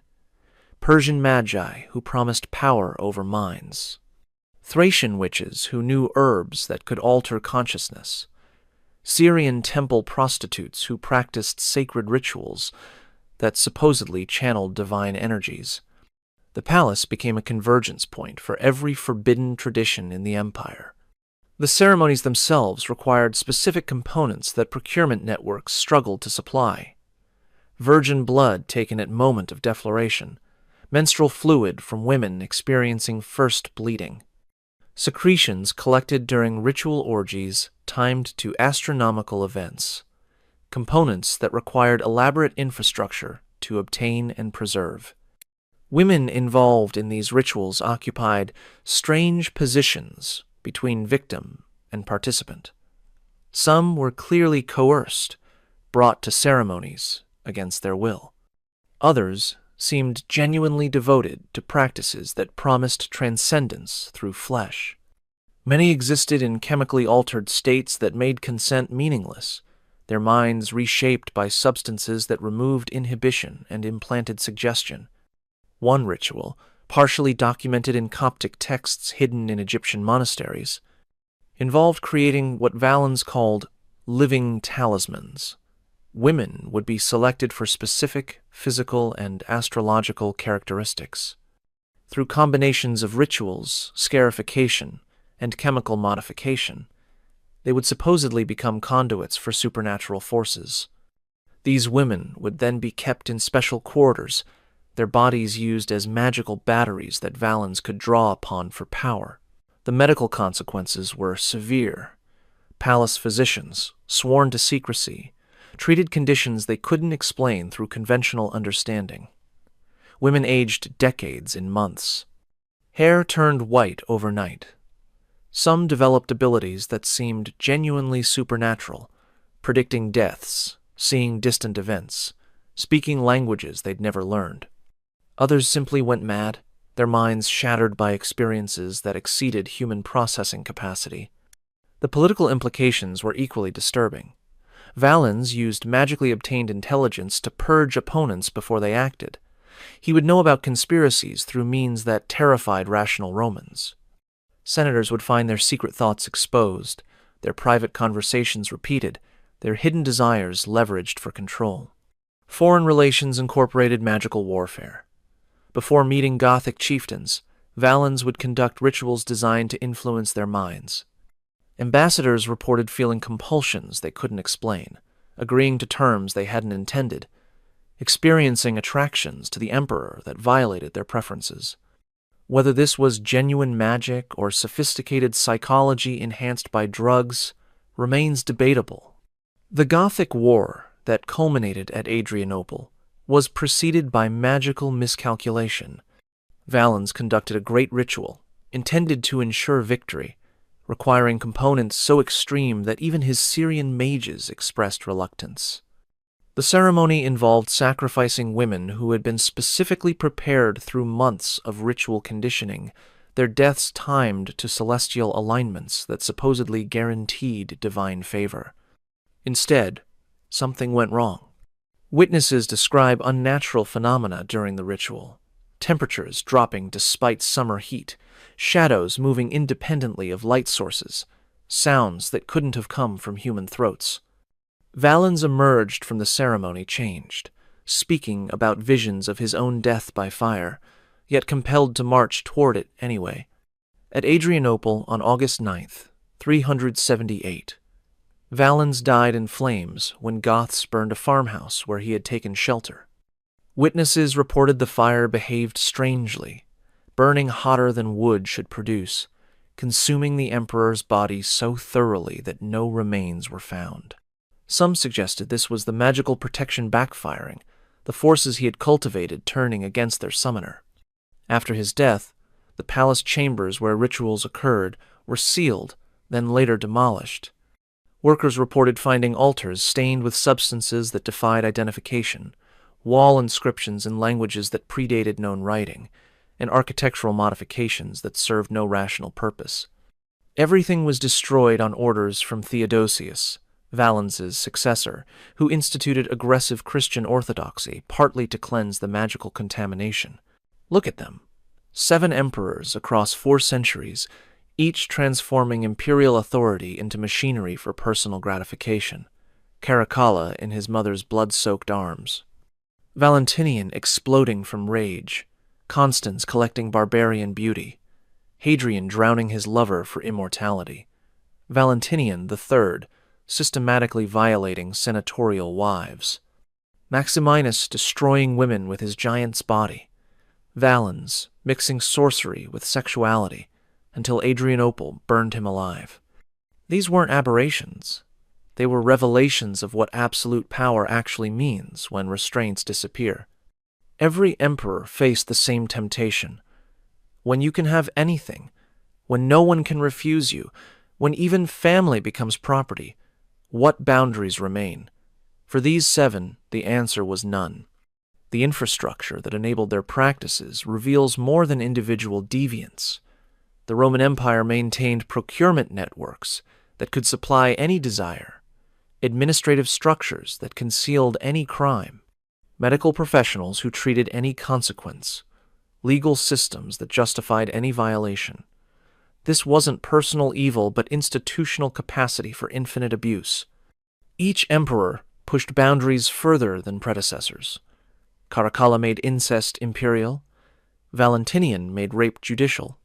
Persian magi, who promised power over minds; Thracian witches, who knew herbs that could alter consciousness; Syrian temple prostitutes, who practiced sacred rituals that supposedly channeled divine energies. The palace became a convergence point for every forbidden tradition in the empire. The ceremonies themselves required specific components that procurement networks struggled to supply: virgin blood taken at moment of defloration, menstrual fluid from women experiencing first bleeding, secretions collected during ritual orgies timed to astronomical events, components that required elaborate infrastructure to obtain and preserve. Women involved in these rituals occupied strange positions between victim and participant. Some were clearly coerced, brought to ceremonies against their will. Others seemed genuinely devoted to practices that promised transcendence through flesh. Many existed in chemically altered states that made consent meaningless, their minds reshaped by substances that removed inhibition and implanted suggestion. One ritual, partially documented in Coptic texts hidden in Egyptian monasteries, involved creating what Valens called living talismans. Women would be selected for specific physical and astrological characteristics. Through combinations of rituals, scarification, and chemical modification, they would supposedly become conduits for supernatural forces. These women would then be kept in special quarters, their bodies used as magical batteries that Valens could draw upon for power. The medical consequences were severe. Palace physicians, sworn to secrecy, treated conditions they couldn't explain through conventional understanding. Women aged decades in months. Hair turned white overnight. Some developed abilities that seemed genuinely supernatural, predicting deaths, seeing distant events, speaking languages they'd never learned. Others simply went mad, their minds shattered by experiences that exceeded human processing capacity. The political implications were equally disturbing. Valens used magically obtained intelligence to purge opponents before they acted. He would know about conspiracies through means that terrified rational Romans. Senators would find their secret thoughts exposed, their private conversations repeated, their hidden desires leveraged for control. Foreign relations incorporated magical warfare. Before meeting Gothic chieftains, Valens would conduct rituals designed to influence their minds. Ambassadors reported feeling compulsions they couldn't explain, agreeing to terms they hadn't intended, experiencing attractions to the emperor that violated their preferences. Whether this was genuine magic or sophisticated psychology enhanced by drugs remains debatable. The Gothic War that culminated at Adrianople was preceded by magical miscalculation. Valens conducted a great ritual, intended to ensure victory, requiring components so extreme that even his Syrian mages expressed reluctance. The ceremony involved sacrificing women who had been specifically prepared through months of ritual conditioning their deaths timed to celestial alignments that supposedly guaranteed divine favor. Instead, something went wrong. Witnesses describe unnatural phenomena during the ritual: temperatures dropping despite summer heat, shadows moving independently of light sources, sounds that couldn't have come from human throats. Valens emerged from the ceremony changed, speaking about visions of his own death by fire, yet compelled to march toward it anyway. At Adrianople on August 9th, 378, Valens died in flames when Goths burned a farmhouse where he had taken shelter. Witnesses reported the fire behaved strangely, burning hotter than wood should produce, consuming the emperor's body so thoroughly that no remains were found. Some suggested this was the magical protection backfiring, the forces he had cultivated turning against their summoner. After his death, the palace chambers where rituals occurred were sealed, then later demolished. Workers reported finding altars stained with substances that defied identification, wall inscriptions in languages that predated known writing, and architectural modifications that served no rational purpose. Everything was destroyed on orders from Theodosius, Valens's successor, who instituted aggressive Christian orthodoxy partly to cleanse the magical contamination. Look at them. 7 emperors across 4 centuries, each transforming imperial authority into machinery for personal gratification. Caracalla in his mother's blood-soaked arms, Valentinian exploding from rage, Constans collecting barbarian beauty, Hadrian drowning his lover for immortality, Valentinian III systematically violating senatorial wives, Maximinus destroying women with his giant's body, Valens mixing sorcery with sexuality until Adrianople burned him alive. These weren't aberrations. They were revelations of what absolute power actually means when restraints disappear. Every emperor faced the same temptation. When you can have anything, when no one can refuse you, when even family becomes property, what boundaries remain? For these 7, the answer was none. The infrastructure that enabled their practices reveals more than individual deviance. The Roman Empire maintained procurement networks that could supply any desire, administrative structures that concealed any crime, medical professionals who treated any consequence, legal systems that justified any violation. This wasn't personal evil but institutional capacity for infinite abuse. Each emperor pushed boundaries further than predecessors. Caracalla made incest imperial, Valentinian made rape judicial,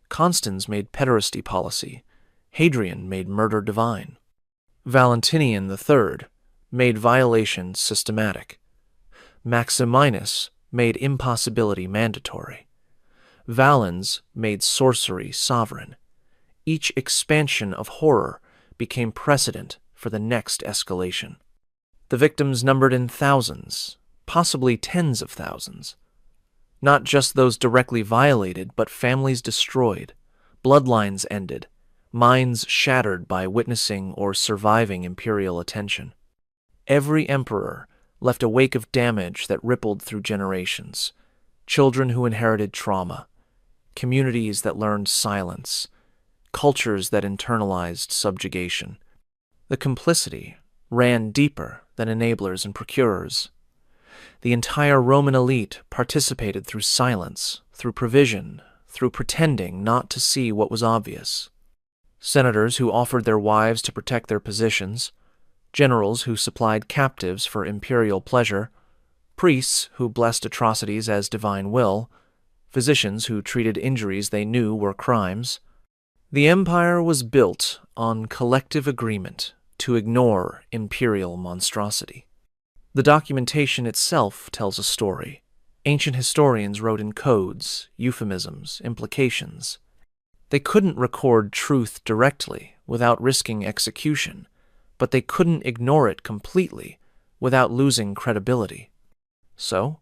Constans made pederasty policy, Hadrian made murder divine. Valentinian III made violation systematic. Maximinus made impossibility mandatory. Valens made sorcery sovereign. Each expansion of horror became precedent for the next escalation. The victims numbered in thousands, possibly tens of thousands. Not just those directly violated, but families destroyed, bloodlines ended, minds shattered by witnessing or surviving imperial attention. Every emperor left a wake of damage that rippled through generations, children who inherited trauma, communities that learned silence, cultures that internalized subjugation. The complicity ran deeper than enablers and procurers. The entire Roman elite participated through silence, through provision, through pretending not to see what was obvious. Senators who offered their wives to protect their positions, generals who supplied captives for imperial pleasure, priests who blessed atrocities as divine will, physicians who treated injuries they knew were crimes. The empire was built on collective agreement to ignore imperial monstrosity. The documentation itself tells a story. Ancient historians wrote in codes, euphemisms, implications. They couldn't record truth directly without risking execution, but they couldn't ignore it completely without losing credibility. So,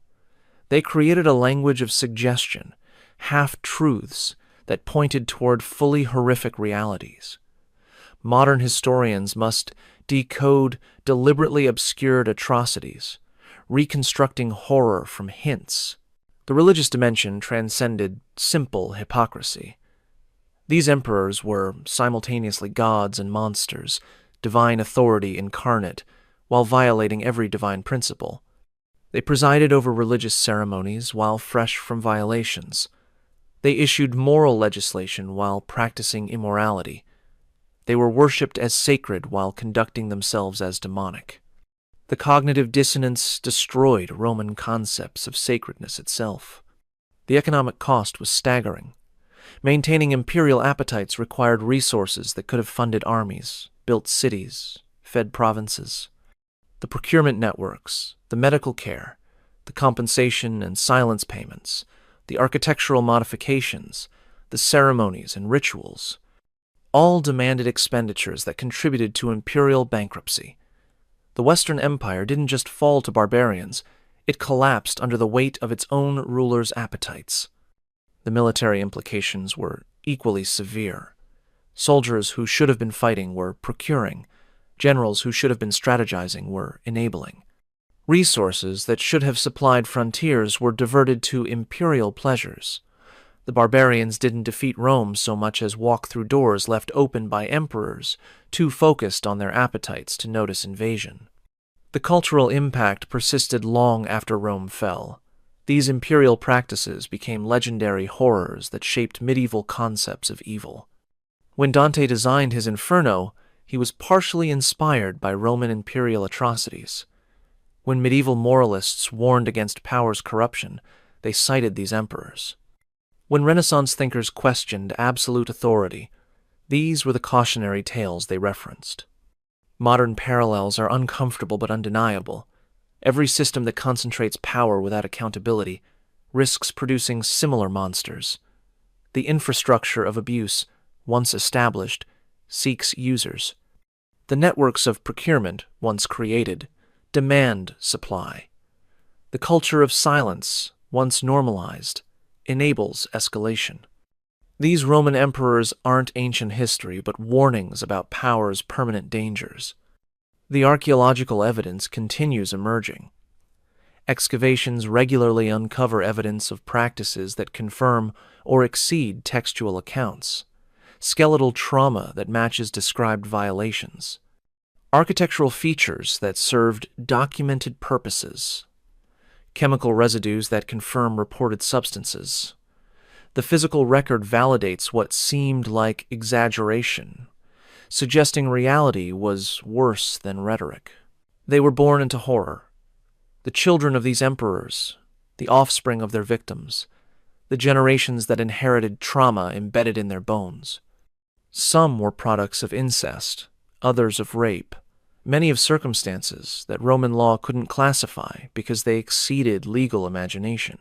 they created a language of suggestion, half-truths that pointed toward fully horrific realities. Modern historians must decode deliberately obscured atrocities, reconstructing horror from hints, The religious dimension transcended simple hypocrisy. These emperors were simultaneously gods and monsters, divine authority incarnate, while violating every divine principle. They presided over religious ceremonies while fresh from violations. They issued moral legislation while practicing immorality. They were worshipped as sacred while conducting themselves as demonic. The cognitive dissonance destroyed Roman concepts of sacredness itself. The economic cost was staggering. Maintaining imperial appetites required resources that could have funded armies, built cities, fed provinces. The procurement networks, the medical care, the compensation and silence payments, the architectural modifications, the ceremonies and rituals, all demanded expenditures that contributed to imperial bankruptcy. The Western Empire didn't just fall to barbarians, it collapsed under the weight of its own rulers' appetites. The military implications were equally severe. Soldiers who should have been fighting were procuring. Generals who should have been strategizing were enabling. Resources that should have supplied frontiers were diverted to imperial pleasures. The barbarians didn't defeat Rome so much as walk through doors left open by emperors, too focused on their appetites to notice invasion. The cultural impact persisted long after Rome fell. These imperial practices became legendary horrors that shaped medieval concepts of evil. When Dante designed his Inferno, he was partially inspired by Roman imperial atrocities. When medieval moralists warned against power's corruption, they cited these emperors. When Renaissance thinkers questioned absolute authority, these were the cautionary tales they referenced. Modern parallels are uncomfortable but undeniable. Every system that concentrates power without accountability risks producing similar monsters. The infrastructure of abuse, once established, seeks users. The networks of procurement, once created, demand supply. The culture of silence, once normalized, enables escalation. These Roman emperors aren't ancient history, but warnings about power's permanent dangers. The archaeological evidence continues emerging. Excavations regularly uncover evidence of practices that confirm or exceed textual accounts, skeletal trauma that matches described violations, architectural features that served documented purposes, chemical residues that confirm reported substances. The physical record validates what seemed like exaggeration, suggesting reality was worse than rhetoric. They were born into horror. The children of these emperors, the offspring of their victims, the generations that inherited trauma embedded in their bones. Some were products of incest, others of rape, many of circumstances that Roman law couldn't classify because they exceeded legal imagination.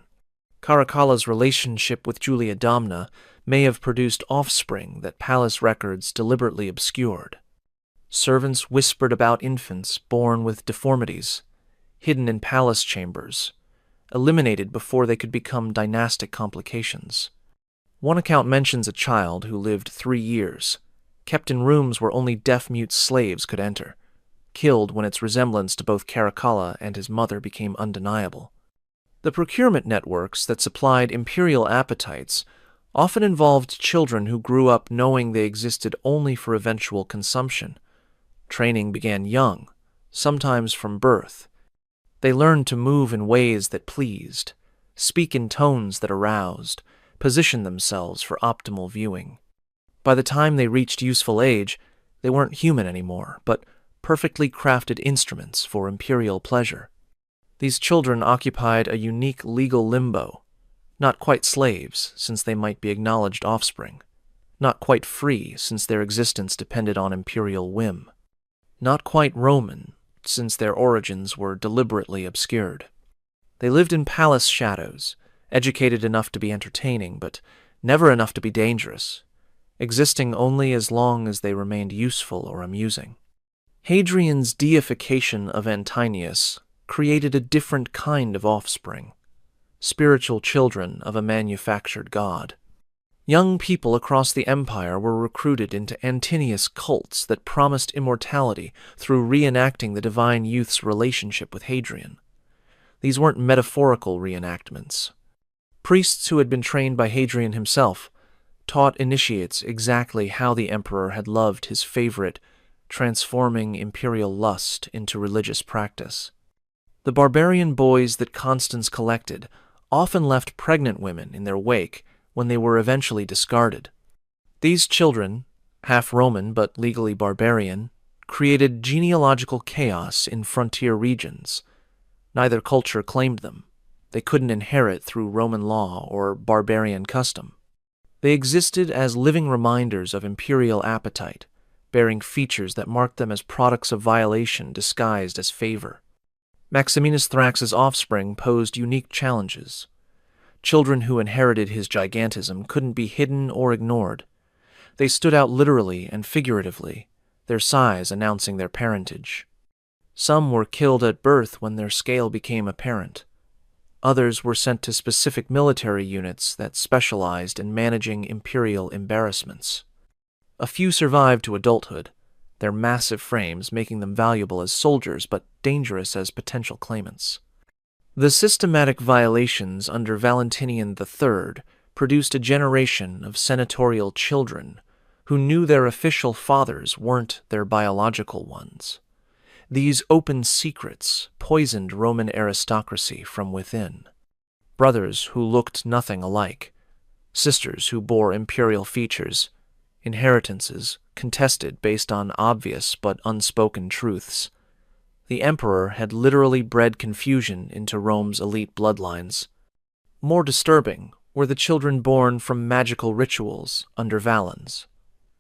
Caracalla's relationship with Julia Domna may have produced offspring that palace records deliberately obscured. Servants whispered about infants born with deformities, hidden in palace chambers, eliminated before they could become dynastic complications. One account mentions a child who lived 3 years, kept in rooms where only deaf-mute slaves could enter, killed when its resemblance to both Caracalla and his mother became undeniable. The procurement networks that supplied imperial appetites often involved children who grew up knowing they existed only for eventual consumption. Training began young, sometimes from birth. They learned to move in ways that pleased, speak in tones that aroused, position themselves for optimal viewing. By the time they reached useful age, they weren't human anymore, but perfectly crafted instruments for imperial pleasure. These children occupied a unique legal limbo, not quite slaves, since they might be acknowledged offspring, not quite free, since their existence depended on imperial whim, not quite Roman, since their origins were deliberately obscured. They lived in palace shadows, educated enough to be entertaining, but never enough to be dangerous, existing only as long as they remained useful or amusing. Hadrian's deification of Antinous created a different kind of offspring, spiritual children of a manufactured god. Young people across the empire were recruited into Antinous cults that promised immortality through reenacting the divine youth's relationship with Hadrian. These weren't metaphorical reenactments. Priests who had been trained by Hadrian himself taught initiates exactly how the emperor had loved his favorite, transforming imperial lust into religious practice. The barbarian boys that Constans collected often left pregnant women in their wake when they were eventually discarded. These children, half Roman but legally barbarian, created genealogical chaos in frontier regions. Neither culture claimed them. They couldn't inherit through Roman law or barbarian custom. They existed as living reminders of imperial appetite, bearing features that marked them as products of violation disguised as favor. Maximinus Thrax's offspring posed unique challenges. Children who inherited his gigantism couldn't be hidden or ignored. They stood out literally and figuratively, their size announcing their parentage. Some were killed at birth when their scale became apparent. Others were sent to specific military units that specialized in managing imperial embarrassments. A few survived to adulthood, their massive frames making them valuable as soldiers but dangerous as potential claimants. The systematic violations under Valentinian III produced a generation of senatorial children who knew their official fathers weren't their biological ones. These open secrets poisoned Roman aristocracy from within. Brothers who looked nothing alike, sisters who bore imperial features, inheritances contested based on obvious but unspoken truths. The emperor had literally bred confusion into Rome's elite bloodlines. More disturbing were the children born from magical rituals under Valens.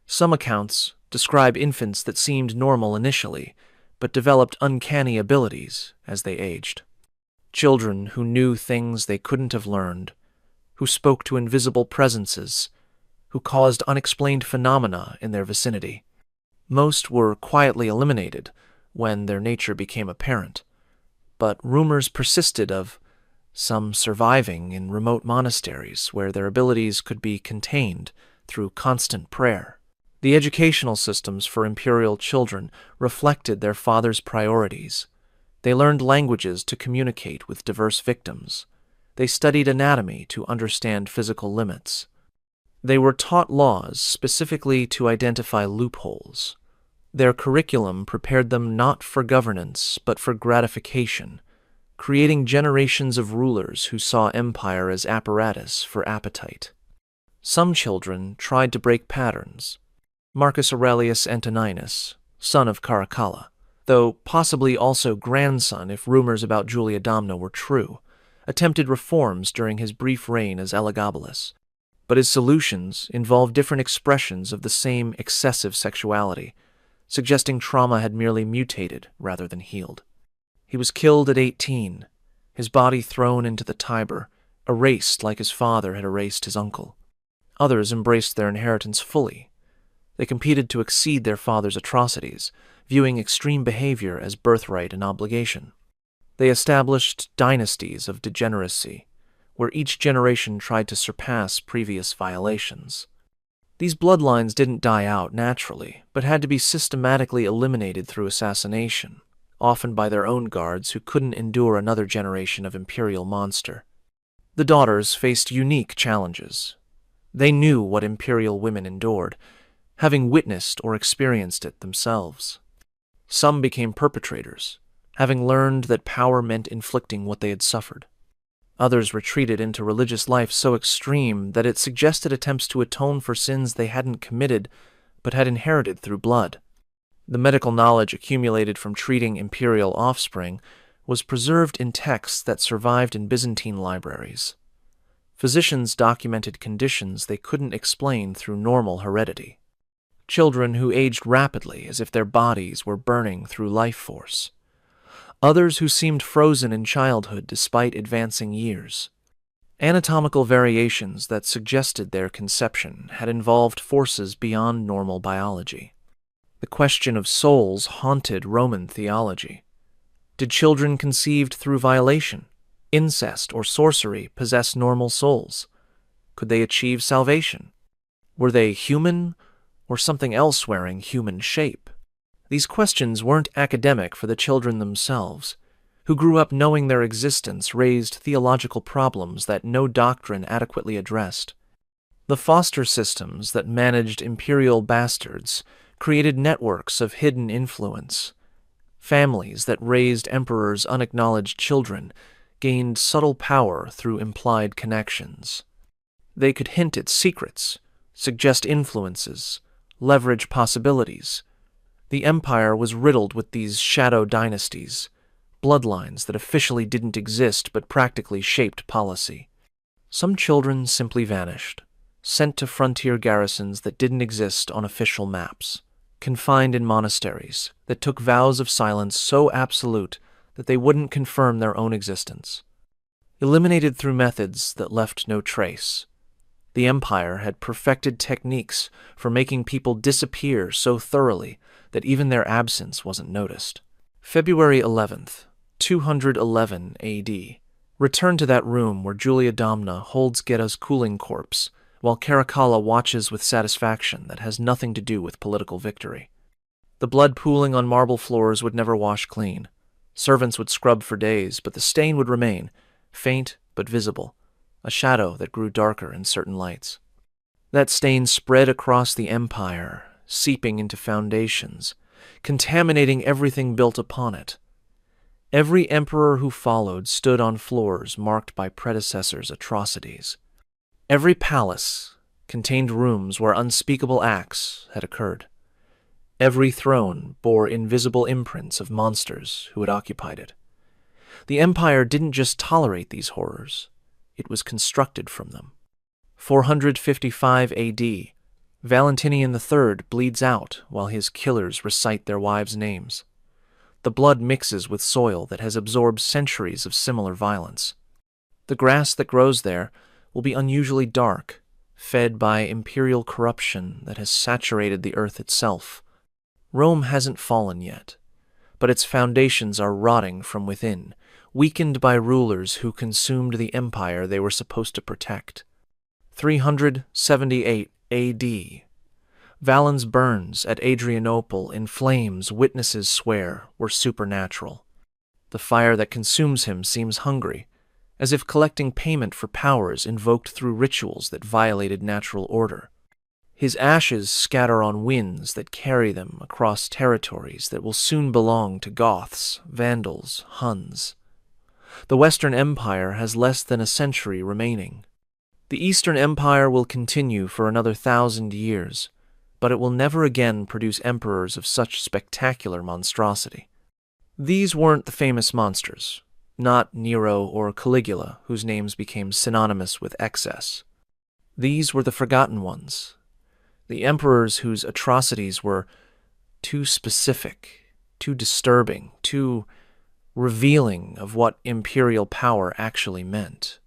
Some accounts describe infants that seemed normal initially, but developed uncanny abilities as they aged. Children who knew things they couldn't have learned, who spoke to invisible presences, who caused unexplained phenomena in their vicinity. Most were quietly eliminated when their nature became apparent, but rumors persisted of some surviving in remote monasteries where their abilities could be contained through constant prayer. The educational systems for imperial children reflected their fathers' priorities. They learned languages to communicate with diverse victims. They studied anatomy to understand physical limits. They were taught laws specifically to identify loopholes. Their curriculum prepared them not for governance, but for gratification, creating generations of rulers who saw empire as apparatus for appetite. Some children tried to break patterns. Marcus Aurelius Antoninus, son of Caracalla, though possibly also grandson if rumors about Julia Domna were true, attempted reforms during his brief reign as Elagabalus. But his solutions involved different expressions of the same excessive sexuality, suggesting trauma had merely mutated rather than healed. He was killed at 18, his body thrown into the Tiber, erased like his father had erased his uncle. Others embraced their inheritance fully. They competed to exceed their father's atrocities, viewing extreme behavior as birthright and obligation. They established dynasties of degeneracy, where each generation tried to surpass previous violations. These bloodlines didn't die out naturally, but had to be systematically eliminated through assassination, often by their own guards who couldn't endure another generation of imperial monster. The daughters faced unique challenges. They knew what imperial women endured, having witnessed or experienced it themselves. Some became perpetrators, having learned that power meant inflicting what they had suffered. Others retreated into religious life so extreme that it suggested attempts to atone for sins they hadn't committed but had inherited through blood. The medical knowledge accumulated from treating imperial offspring was preserved in texts that survived in Byzantine libraries. Physicians documented conditions they couldn't explain through normal heredity. Children who aged rapidly as if their bodies were burning through life force. Others who seemed frozen in childhood despite advancing years. Anatomical variations that suggested their conception had involved forces beyond normal biology. The question of souls haunted Roman theology. Did children conceived through violation, incest, or sorcery possess normal souls? Could they achieve salvation? Were they human or something else wearing human shape? These questions weren't academic for the children themselves. who grew up knowing their existence raised theological problems that no doctrine adequately addressed. The foster systems that managed imperial bastards created networks of hidden influence. Families that raised emperors' unacknowledged children gained subtle power through implied connections. They could hint at secrets, suggest influences, leverage possibilities. The empire was riddled with these shadow dynasties, bloodlines that officially didn't exist but practically shaped policy. Some children simply vanished, sent to frontier garrisons that didn't exist on official maps, confined in monasteries that took vows of silence so absolute that they wouldn't confirm their own existence. Eliminated through methods that left no trace. The empire had perfected techniques for making people disappear so thoroughly that even their absence wasn't noticed. February 11th, 211 AD. Return to that room where Julia Domna holds Geta's cooling corpse, while Caracalla watches with satisfaction that has nothing to do with political victory. The blood pooling on marble floors would never wash clean. Servants would scrub for days, but the stain would remain, faint but visible, a shadow that grew darker in certain lights. That stain spread across the empire, seeping into foundations, contaminating everything built upon it. Every emperor who followed stood on floors marked by predecessors' atrocities. Every palace contained rooms where unspeakable acts had occurred. Every throne bore invisible imprints of monsters who had occupied it. The empire didn't just tolerate these horrors, it was constructed from them. 455 AD, Valentinian III bleeds out while his killers recite their wives' names. The blood mixes with soil that has absorbed centuries of similar violence. The grass that grows there will be unusually dark, fed by imperial corruption that has saturated the earth itself. Rome hasn't fallen yet, but its foundations are rotting from within, weakened by rulers who consumed the empire they were supposed to protect. 378 AD. Valens burns at Adrianople in flames witnesses swear were supernatural. The fire that consumes him seems hungry, as if collecting payment for powers invoked through rituals that violated natural order. His ashes scatter on winds that carry them across territories that will soon belong to Goths, Vandals, Huns. The Western Empire has less than a century remaining. The Eastern Empire will continue for another 1,000 years, but it will never again produce emperors of such spectacular monstrosity. These weren't the famous monsters, not Nero or Caligula, whose names became synonymous with excess. These were the forgotten ones, the emperors whose atrocities were too specific, too disturbing, too revealing of what imperial power actually meant.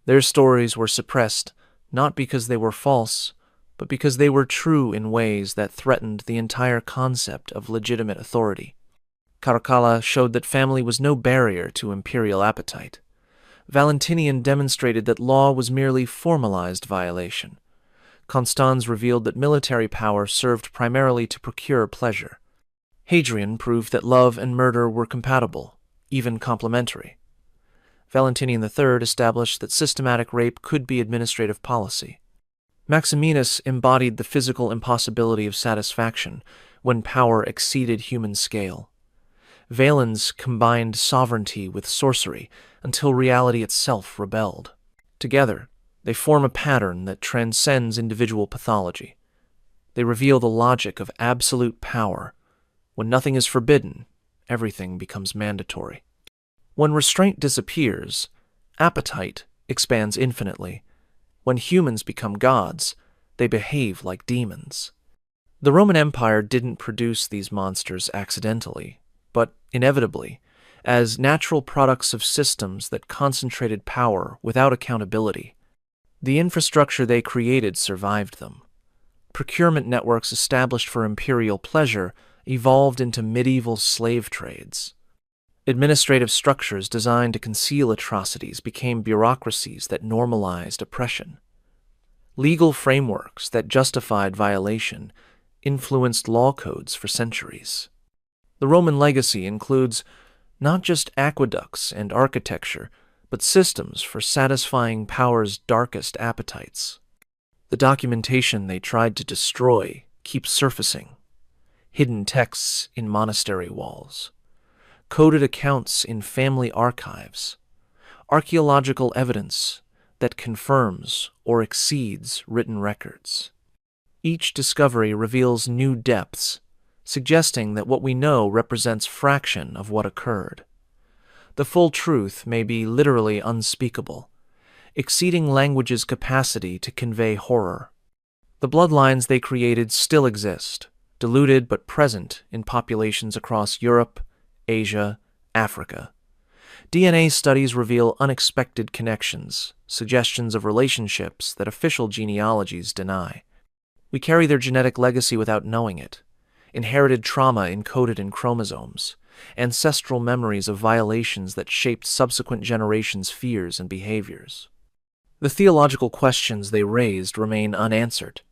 Their stories were suppressed not because they were false, but because they were true in ways that threatened the entire concept of legitimate authority. Caracalla showed that family was no barrier to imperial appetite. Valentinian demonstrated that law was merely formalized violation. Constans revealed that military power served primarily to procure pleasure. Hadrian proved that love and murder were compatible, even complementary. Valentinian III established that systematic rape could be administrative policy. Maximinus embodied the physical impossibility of satisfaction when power exceeded human scale. Valens combined sovereignty with sorcery until reality itself rebelled. Together, they form a pattern that transcends individual pathology. They reveal the logic of absolute power. When nothing is forbidden, everything becomes mandatory. When restraint disappears, appetite expands infinitely. When humans become gods, they behave like demons. The Roman Empire didn't produce these monsters accidentally, but inevitably, as natural products of systems that concentrated power without accountability. The infrastructure they created survived them. Procurement networks established for imperial pleasure evolved into medieval slave trades. Administrative structures designed to conceal atrocities became bureaucracies that normalized oppression. Legal frameworks that justified violation influenced law codes for centuries. The Roman legacy includes Not just aqueducts and architecture, but systems for satisfying power's darkest appetites. The documentation they tried to destroy keeps surfacing. Hidden texts in monastery walls, coded accounts in family archives, archaeological evidence that confirms or exceeds written records. Each discovery reveals new depths, suggesting that what we know represents fraction of what occurred. The full truth may be literally unspeakable, exceeding language's capacity to convey horror. The bloodlines they created still exist, diluted but present in populations across Europe, Asia, Africa. DNA studies reveal unexpected connections, suggestions of relationships that official genealogies deny. We carry their genetic legacy without knowing it, inherited trauma encoded in chromosomes, ancestral memories of violations that shaped subsequent generations' fears and behaviors. The theological questions they raised remain unanswered.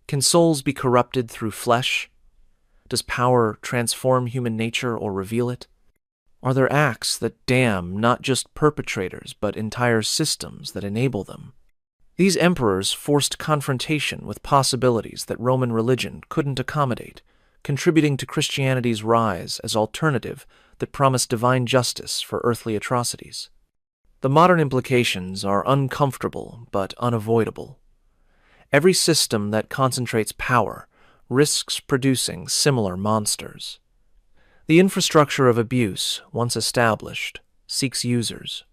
Can souls be corrupted through flesh? Does power transform human nature or reveal it? Are there acts that damn not just perpetrators but entire systems that enable them? These emperors forced confrontation with possibilities that Roman religion couldn't accommodate, contributing to Christianity's rise as alternative that promised divine justice for earthly atrocities. The modern implications are uncomfortable but unavoidable. Every system that concentrates power risks producing similar monsters. The infrastructure of abuse, once established, seeks users.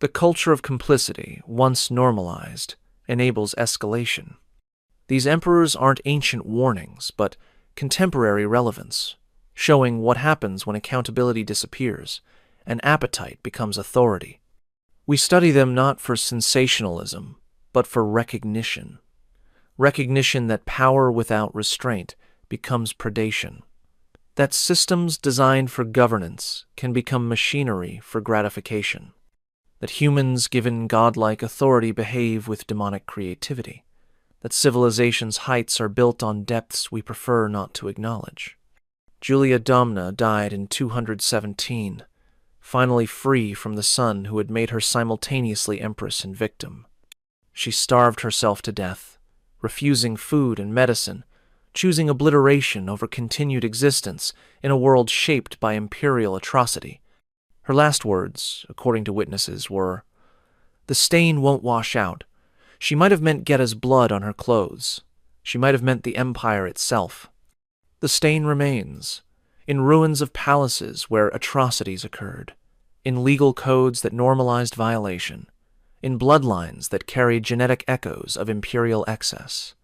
The culture of complicity, once normalized, enables escalation. These emperors aren't ancient warnings, but contemporary relevance, showing what happens when accountability disappears and appetite becomes authority. We study them not for sensationalism, but for recognition. Recognition that power without restraint becomes predation. That systems designed for governance can become machinery for gratification. That humans given godlike authority behave with demonic creativity. That civilization's heights are built on depths we prefer not to acknowledge. Julia Domna died in 217, finally free from the son who had made her simultaneously empress and victim. She starved herself to death, refusing food and medicine, choosing obliteration over continued existence in a world shaped by imperial atrocity. Her last words, according to witnesses, were, "The stain won't wash out. She might have meant Getta's blood on her clothes. She might have meant the empire itself. The stain remains, in ruins of palaces where atrocities occurred, in legal codes that normalized violation, in bloodlines that carry genetic echoes of imperial excess,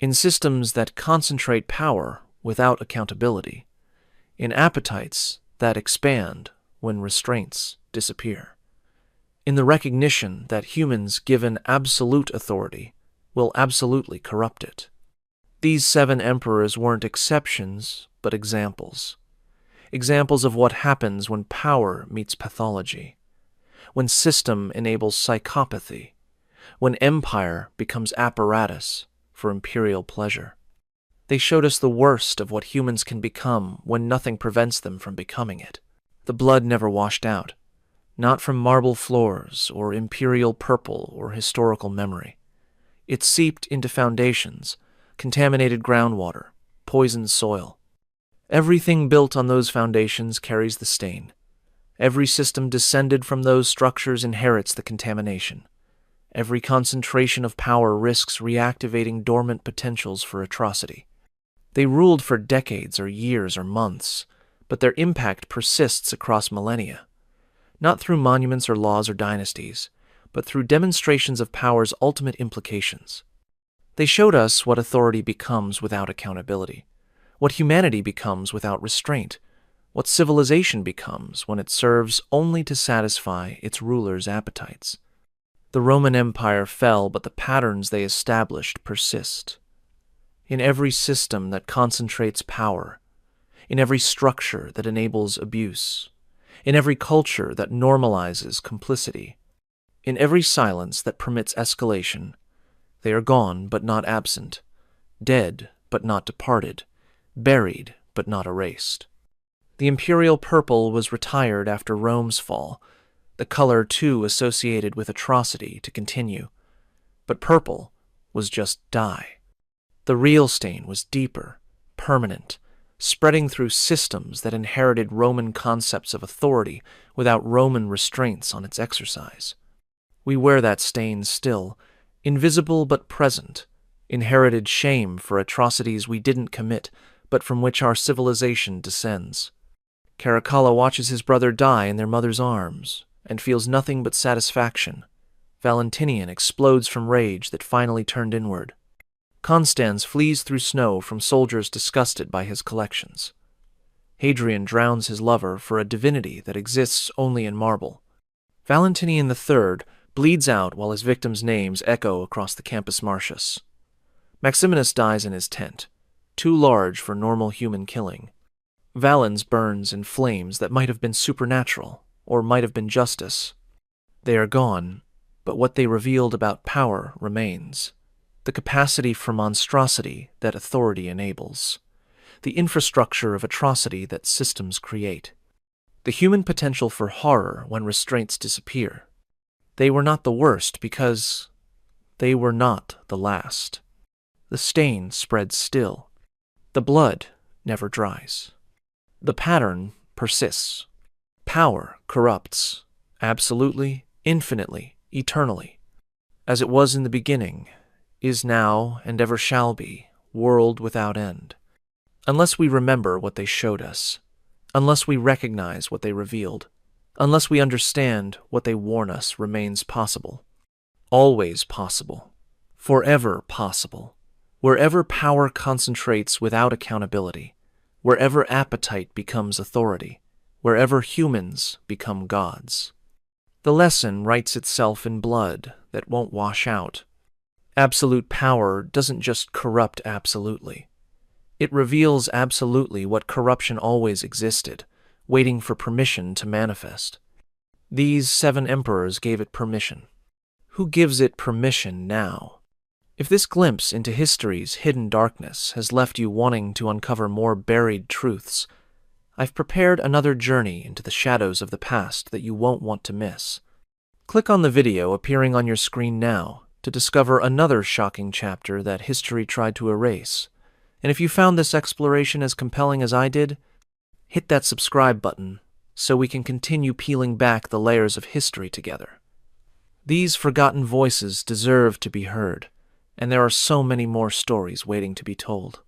in systems that concentrate power without accountability, in appetites that expand when restraints disappear, in the recognition that humans given absolute authority will absolutely corrupt it." These 7 emperors weren't exceptions, but examples. Examples of what happens when power meets pathology, when system enables psychopathy, when empire becomes apparatus for imperial pleasure. They showed us the worst of what humans can become when nothing prevents them from becoming it. The blood never washed out, not from marble floors or imperial purple or historical memory. It seeped into foundations, contaminated groundwater, poisoned soil. Everything built on those foundations carries the stain. Every system descended from those structures inherits the contamination. Every concentration of power risks reactivating dormant potentials for atrocity. They ruled for decades or years or months, but their impact persists across millennia, not through monuments or laws or dynasties, but through demonstrations of power's ultimate implications. They showed us what authority becomes without accountability, what humanity becomes without restraint, what civilization becomes when it serves only to satisfy its rulers' appetites. The Roman Empire fell, but the patterns they established persist. In every system that concentrates power, in every structure that enables abuse, in every culture that normalizes complicity, in every silence that permits escalation, they are gone but not absent, dead but not departed, buried but not erased. The imperial purple was retired after Rome's fall, the color too associated with atrocity to continue. But purple was just dye. The real stain was deeper, permanent, spreading through systems that inherited Roman concepts of authority without Roman restraints on its exercise. We wear that stain still, invisible but present, inherited shame for atrocities we didn't commit, but from which our civilization descends. Caracalla watches his brother die in their mother's arms, and feels nothing but satisfaction. Valentinian explodes from rage that finally turned inward. Constans flees through snow from soldiers disgusted by his collections. Hadrian drowns his lover for a divinity that exists only in marble. Valentinian III bleeds out while his victims' names echo across the Campus Martius. Maximinus dies in his tent, too large for normal human killing. Valens burns in flames that might have been supernatural, or might have been justice. They are gone, but what they revealed about power remains. The capacity for monstrosity that authority enables. The infrastructure of atrocity that systems create. The human potential for horror when restraints disappear. They were not the worst because they were not the last. The stain spreads still. The blood never dries. The pattern persists. Power corrupts, absolutely, infinitely, eternally. As it was in the beginning, is now, and ever shall be, world without end. Unless we remember what they showed us, unless we recognize what they revealed, unless we understand what they warn us remains possible. Always possible. Forever possible. Wherever power concentrates without accountability, wherever appetite becomes authority, wherever humans become gods. The lesson writes itself in blood that won't wash out. Absolute power doesn't just corrupt absolutely. It reveals absolutely what corruption always existed, waiting for permission to manifest. These 7 emperors gave it permission. Who gives it permission now? If this glimpse into history's hidden darkness has left you wanting to uncover more buried truths, I've prepared another journey into the shadows of the past that you won't want to miss. Click on the video appearing on your screen now to discover another shocking chapter that history tried to erase. And if you found this exploration as compelling as I did, hit that subscribe button so we can continue peeling back the layers of history together. These forgotten voices deserve to be heard, and there are so many more stories waiting to be told.